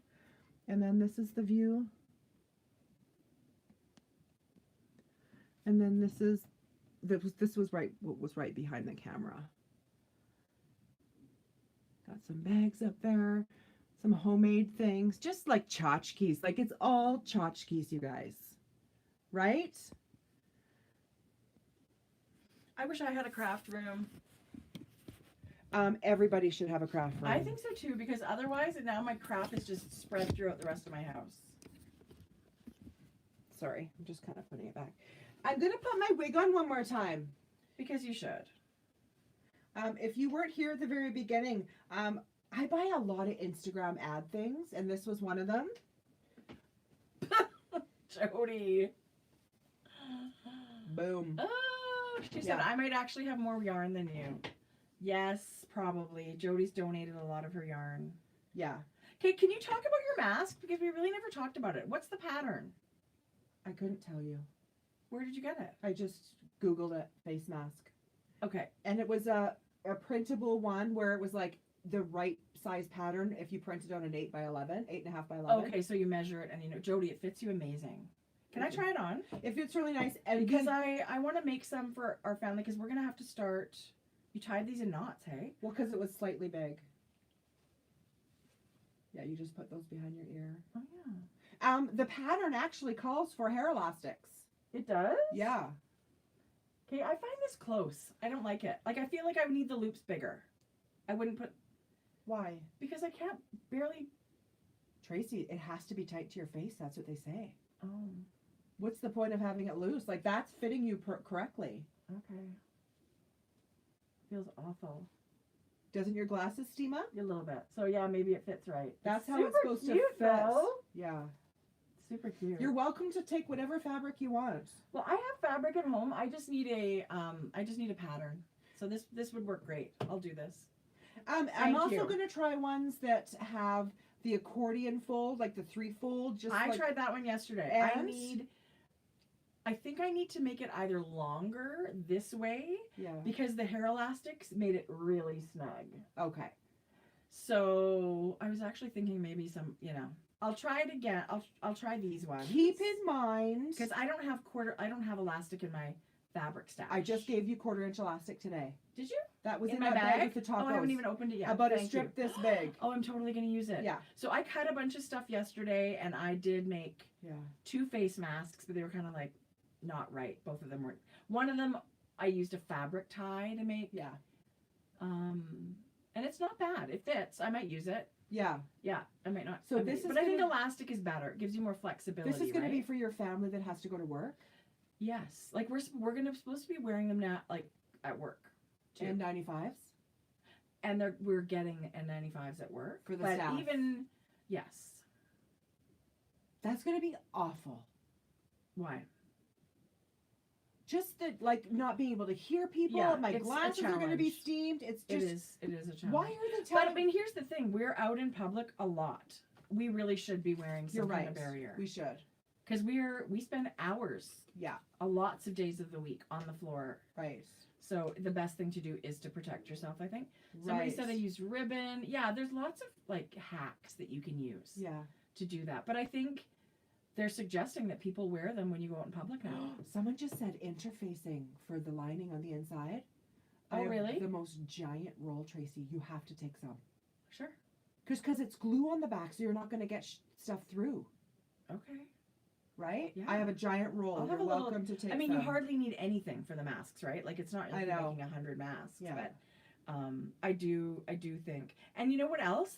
And then this is the view. And then this was what was right behind the camera. Got some bags up there, some homemade things, just like tchotchkes. Like it's all tchotchkes, you guys. Right? I wish I had a craft room. Everybody should have a craft room. I think so too, because otherwise now my craft is just spread throughout the rest of my house. Sorry, I'm just kind of putting it back. I'm going to put my wig on one more time. Because you should. If you weren't here at the very beginning, I buy a lot of Instagram ad things, and this was one of them. Jodi. Boom. Oh, she said, Yeah. I might actually have more yarn than you. Yes, probably. Jodi's donated a lot of her yarn. Yeah. Okay, can you talk about your mask? Because we really never talked about it. What's the pattern? I couldn't tell you. Where did you get it? I just Googled it, face mask. Okay. And it was a printable one where it was like the right size pattern if you printed on an 8x11, 8.5 by 11. Okay, so you measure it, and you know, Jodi, it fits you amazing. Can I try it on? It fits really nice. And Because I want to make some for our family, because we're going to have to start. You tied these in knots, hey? well, because it was slightly big. Yeah, you just put those behind your ear. Oh, yeah. The pattern actually calls for hair elastics. It does? Yeah. Okay, I find this close. I don't like it. Like, I feel like I would need the loops bigger. I wouldn't put, Why? because I can't barely. Tracy, it has to be tight to your face. That's what they say. Oh, What's the point of having it loose? Like, that's fitting you correctly. okay. Feels awful. Doesn't your glasses steam up? A little bit. So, yeah, maybe it fits right. That's how it's super supposed to cute, fit. though. Yeah. Super cute. You're welcome to take whatever fabric you want. Well, I have fabric at home. I just need a pattern. So this would work great. I'll do this. I'm Thank also you. going to try ones that have the accordion fold, like the 3-fold. Just I like, tried that one yesterday. I think I need to make it either longer this way Yeah. because the hair elastics made it really snug. Okay. So I was actually thinking maybe some, I'll try it again. I'll try these ones. Keep in mind, because I don't have elastic in my fabric stash. I just gave you 1/4 inch elastic today. Did you? That was In in my that bag? with the Oh, tacos. I haven't even opened it yet. About a Thank strip you. this big. Oh, I'm totally going to use it. Yeah. So I cut a bunch of stuff yesterday, and I did make Yeah. 2 face masks, but they were kind of like not right. Both of them weren't. One of them I used a fabric tie to make. Yeah. And it's not bad. It fits. I might use it. Yeah. Yeah, I might not. So I this is but I think gonna- elastic is better. It gives you more flexibility. This is going right? to be for your family that has to go to work. Yes, like we're supposed to be wearing them now, like at work. Too. N95s. And we're getting N95s at work For the but staff. even yes. That's going to be awful. Why? Just the not being able to hear people. Yeah, My it's a glasses are going to be challenge. steamed. It's It just is a challenge. why are they But telling? I mean, here's the thing: we're out in public a lot. We really should be wearing some You're kind right. of barrier We should. because we spend hours, Yeah. lots of days of the week on the floor. Right. So the best thing to do is to protect yourself. I think somebody Right. said I used ribbon. Yeah, there's lots of like hacks that you can use Yeah. to do that. But I think they're suggesting that people wear them when you go out in public now. Someone just said interfacing for the lining on the inside. Oh, I have really? The most giant roll, Tracy. You have to take some. Sure. Because it's glue on the back, so you're not going to get stuff through. Okay. Right? Yeah. I have a giant roll. I'll You're have a little- welcome to take I mean, some. you hardly need anything for the masks, right? Like it's not I like know. you're making 100 masks. Yeah. But I do think. And you know what else?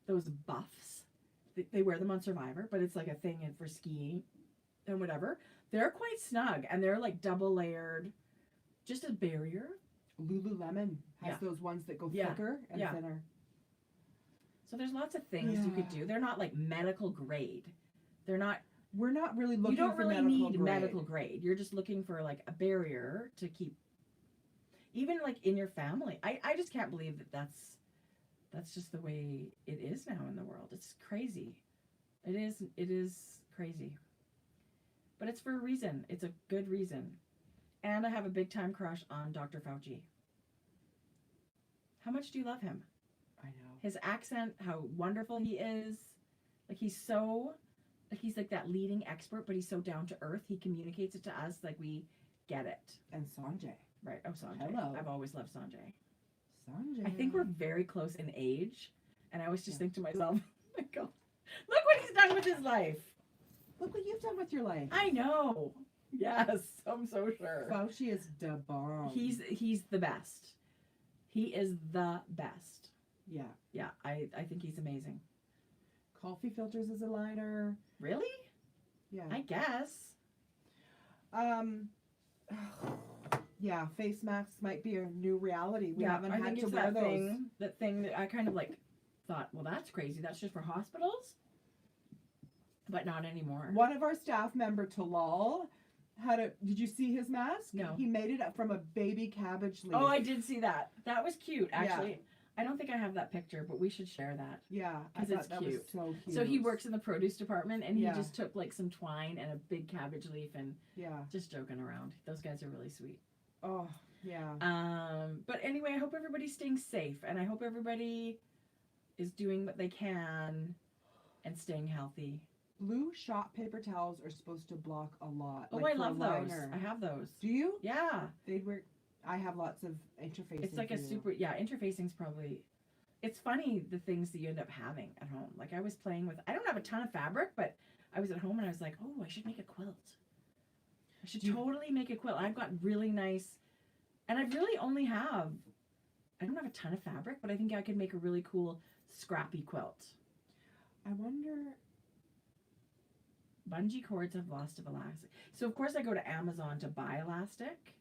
Those buffs. They wear them on Survivor, but it's like a thing for skiing and whatever. They're quite snug and they're like double layered, just a barrier. Lululemon has Yeah. those ones that go Yeah. thicker and Yeah. thinner. So there's lots of things you could Yeah. do. They're not like medical grade. They're not. We're not really looking You don't for really medical need grade. medical grade. You're just looking for like a barrier to keep. Even like in your family, I just can't believe that's just the way it is now in the world. It's crazy. It is crazy. But it's for a reason. It's a good reason. And I have a big time crush on Dr. Fauci. How much do you love him? I know. His accent, how wonderful he is. Like he's like that leading expert, but he's so down to earth. He communicates it to us like we get it. And Sanjay. Right. Oh, Sanjay. Hello. I've always loved Sanjay. Sanjay. I think we're very close in age. And I always just Yeah. think to myself, oh my God, look what he's done with his life. Look what you've done with your life. I know. Yes, I'm so sure. Fauci is the bomb. He's the best. He is the best. Yeah. Yeah, I think he's amazing. Coffee filters as a liner. Really? Yeah. I guess. Yeah, face masks might be a new reality. We Yeah, haven't I had think to it's wear that those. thing that I kind of like thought, well, that's crazy. That's just for hospitals, but not anymore. One of our staff member, Talal, did you see his mask? No. He made it up from a baby cabbage leaf. Oh, I did see that. That was cute, Yeah. actually. I don't think I have that picture, but we should share that. Yeah, I 'Cause thought it's that cute. was so cute. So he works in the produce department, and he Yeah. just took like some twine and a big cabbage leaf and Yeah. just joking around. Those guys are really sweet. Oh, yeah. But anyway, I hope everybody's staying safe, and I hope everybody is doing what they can and staying healthy. Blue shop paper towels are supposed to block a lot. Oh, like I for a love those. liner. I have those. Do you? Yeah. They'd work. I have lots of interfacing. It's like a for you. super, yeah, interfacing's probably, it's funny the things that you end up having at home. Like I was playing with, I don't have a ton of fabric, but I was at home and I was like, oh, I should make a quilt. I should totally make a quilt. I've got really nice, and I really only have, I don't have a ton of fabric, but I think I could make a really cool scrappy quilt. I wonder. Bungee cords have lost of elastic. So of course I go to Amazon to buy elastic,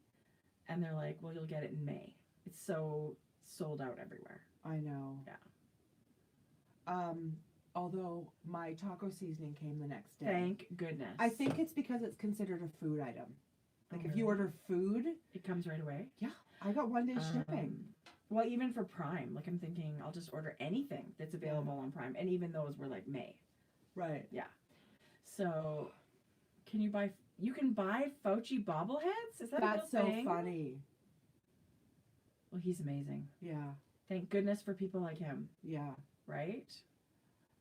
and they're like, well, you'll get it in May. It's so sold out everywhere. I know. Yeah. Although my taco seasoning came the next day. Thank goodness. I think it's because it's considered a food item. Like if you really? order food, It comes right away. I got 1 day shipping. Well, even for Prime, like I'm thinking I'll just order anything that's available on Prime, and even those were like May. Right. So, you can buy Fauci bobbleheads? Is that That's a so real thing? funny. Well, he's amazing. Yeah. Thank goodness for people like him, Yeah. right?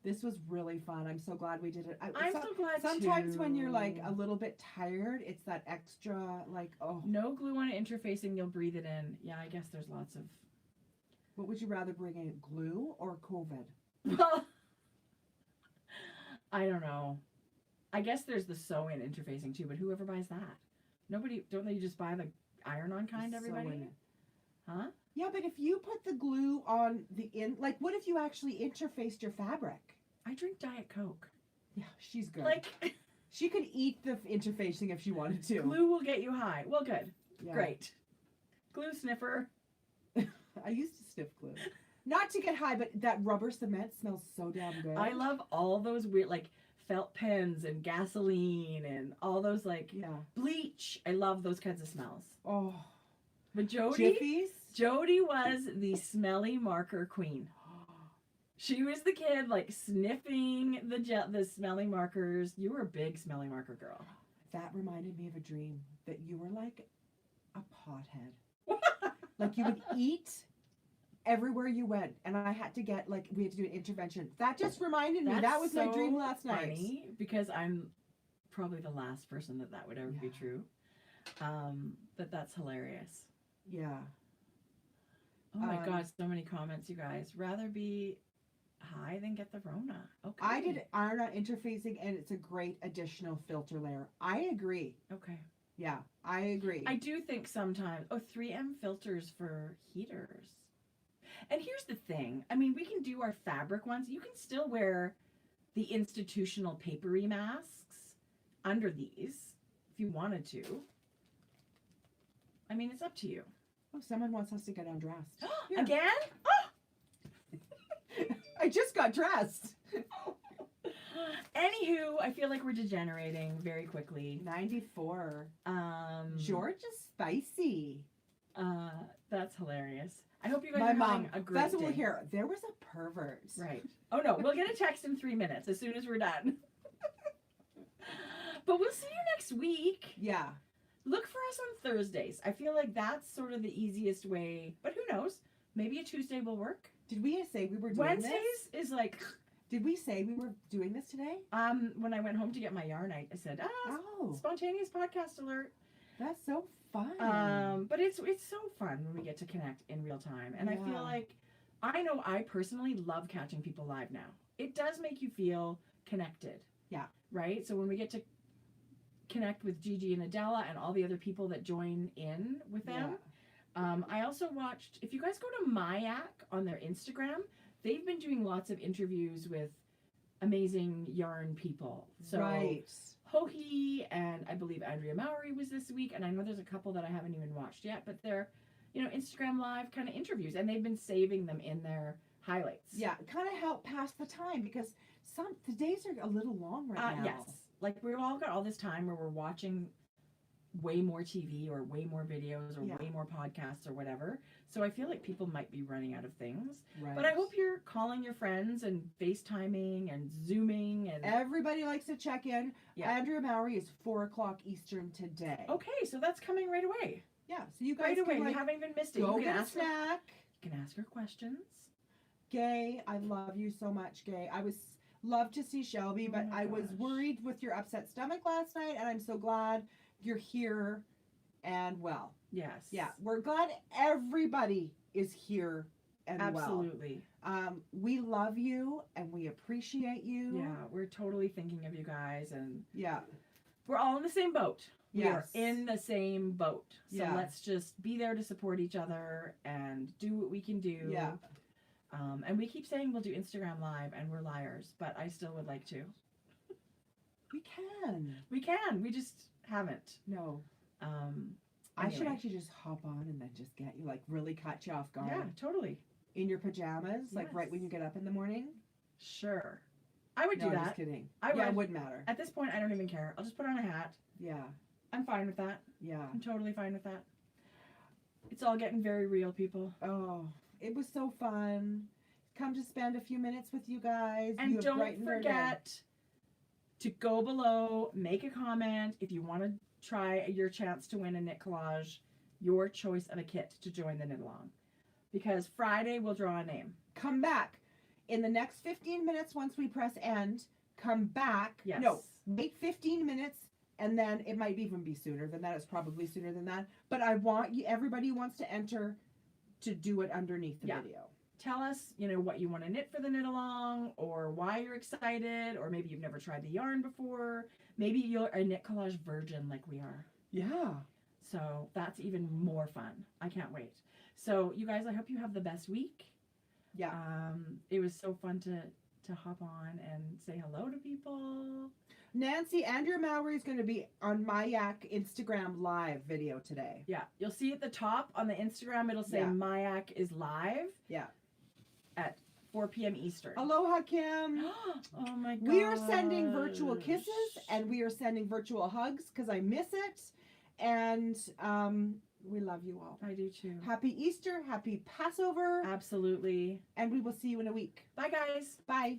This was really fun. I'm so glad we did it. I'm so glad Sometimes when you're like too. a little bit tired, it's that extra like, oh, No glue on interfacing, you'll breathe it in. Yeah, I guess there's lots of. what would you rather bring in, glue or COVID? Well, I don't know. I guess there's the sew-in interfacing too, but whoever buys that? Nobody, don't they just buy the iron-on kind, everybody? Sew in it. Huh? Yeah, but if you put the glue on like what if you actually interfaced your fabric? I drink Diet Coke. Yeah, she's good. Like, she could eat the interfacing if she wanted to. glue will get you high. Well, good. Yeah. Great. Glue sniffer. I used to sniff glue. Not to get high, but that rubber cement smells so damn good. I love all those weird, like, felt pens and gasoline and all those, like, Yeah. bleach. I love those kinds of smells. Oh. But Jodi Jiffies? was the smelly marker queen. She was the kid, like, sniffing the smelly markers. You were a big smelly marker girl. That reminded me of a dream that you were like a pothead. Like you would eat everywhere you went, and I had to get like we had to do an intervention. That just reminded me. That was my dream last night. Funny because I'm probably the last person that would ever be true. But that's hilarious. Yeah. Oh my God, so many comments, you guys. Rather be high than get the Rona. Okay. I did iron-on interfacing, and it's a great additional filter layer. I agree. Okay. Yeah, I agree. I do think sometimes, 3M filters for heaters. And here's the thing. I mean, we can do our fabric ones. You can still wear the institutional papery masks under these if you wanted to. I mean, it's up to you. Oh, someone wants us to get undressed. Here. Again? I just got dressed. Anywho, I feel like we're degenerating very quickly. 94. Um, George is spicy. That's hilarious. I hope you guys My are mom. having a great That's what day. we'll hear. There was a pervert. Right. Oh no, we'll get a text in 3 minutes as soon as we're done. But we'll see you next week. Yeah. Look for us on Thursdays. I feel like that's sort of the easiest way. But who knows? Maybe a Tuesday will work. Did we say we were doing Wednesdays is like. Did we say we were doing this today? When I went home to get my yarn, I said, Oh, spontaneous podcast alert. that's so fun. But it's so fun when we get to connect in real time. And I feel like I know I personally love catching people live now. It does make you feel connected. Yeah. Right? So when we get to connect with Gigi and Adela and all the other people that join in with them. I also watched, if you guys go to Mayak on their Instagram, they've been doing lots of interviews with amazing yarn people. So Right. Hohi and I believe Andrea Mowry was this week, and I know there's a couple that I haven't even watched yet, but they're, Instagram Live kind of interviews, and they've been saving them in their highlights. Yeah, kind of help pass the time because the days are a little long right now. Yes. Like we've all got all this time where we're watching way more TV or way more videos or way more podcasts or whatever. So I feel like people might be running out of things. Right. But I hope you're calling your friends and FaceTiming and Zooming and Everybody likes to check in. Yeah. Andrea Mowry is 4:00 Eastern today. Okay, so that's coming right away. Yeah, so you guys Right away. can, We like, haven't even missed it. go You can get a ask her, snack. you can ask her questions. Gay, I love you so much, Gay. I was love to see Shelby, but my I was gosh. worried with your upset stomach last night, and I'm so glad you're here and well. Yes. Yeah, we're glad everybody is here and well. Absolutely. We love you and we appreciate you. Yeah, we're totally thinking of you guys, and Yeah. we're all in the and we are Yes. in the same boat. So Yeah. let's just be there to support each other and do what we can do. Yeah. And we keep saying we'll do Instagram Live, and we're liars, but I still would like to. We can. We can. We just haven't. No. I should Anyway. actually just hop on and then just get you, like, really catch you off guard. Yeah, totally. In your pajamas, like right when Yes. you get up in the morning. Sure. I would No, do I'm that. just kidding. I Yeah, it would. wouldn't matter. At this point, I don't even care. I'll just put on a hat. Yeah. I'm fine with that. Yeah. I'm totally fine with that. It's all getting very real, people. Oh, it was so fun. Come to spend a few minutes with you guys. And You have don't brightened our day. forget to go below, make a comment if you want to try your chance to win a knit collage, your choice of a kit to join the knit along. Because Friday we'll draw a name. Come back. In the next 15 minutes, once we press end, come back. Yes. No, wait 15 minutes, and then it might even be sooner than that. It's probably sooner than that. But I want you, everybody wants to enter to do it underneath the Yeah. video. Tell us, what you want to knit for the knit along, or why you're excited, or maybe you've never tried the yarn before. Maybe you're a knit collage virgin like we are. Yeah. So that's even more fun. I can't wait. So you guys, I hope you have the best week. Yeah. It was so fun to hop on and say hello to people. Nancy, Andrea Mowry is going to be on my Yak Instagram live video today. Yeah, you'll see at the top on the Instagram, it'll say Yeah. Mayak is live. Yeah. At 4 p.m. Eastern. Aloha, Kim. Oh my god. We are sending virtual kisses and we are sending virtual hugs because I miss it. And we love you all. I do too. Happy Easter, happy Passover, Absolutely. and we will see you in a week. Bye guys. Bye.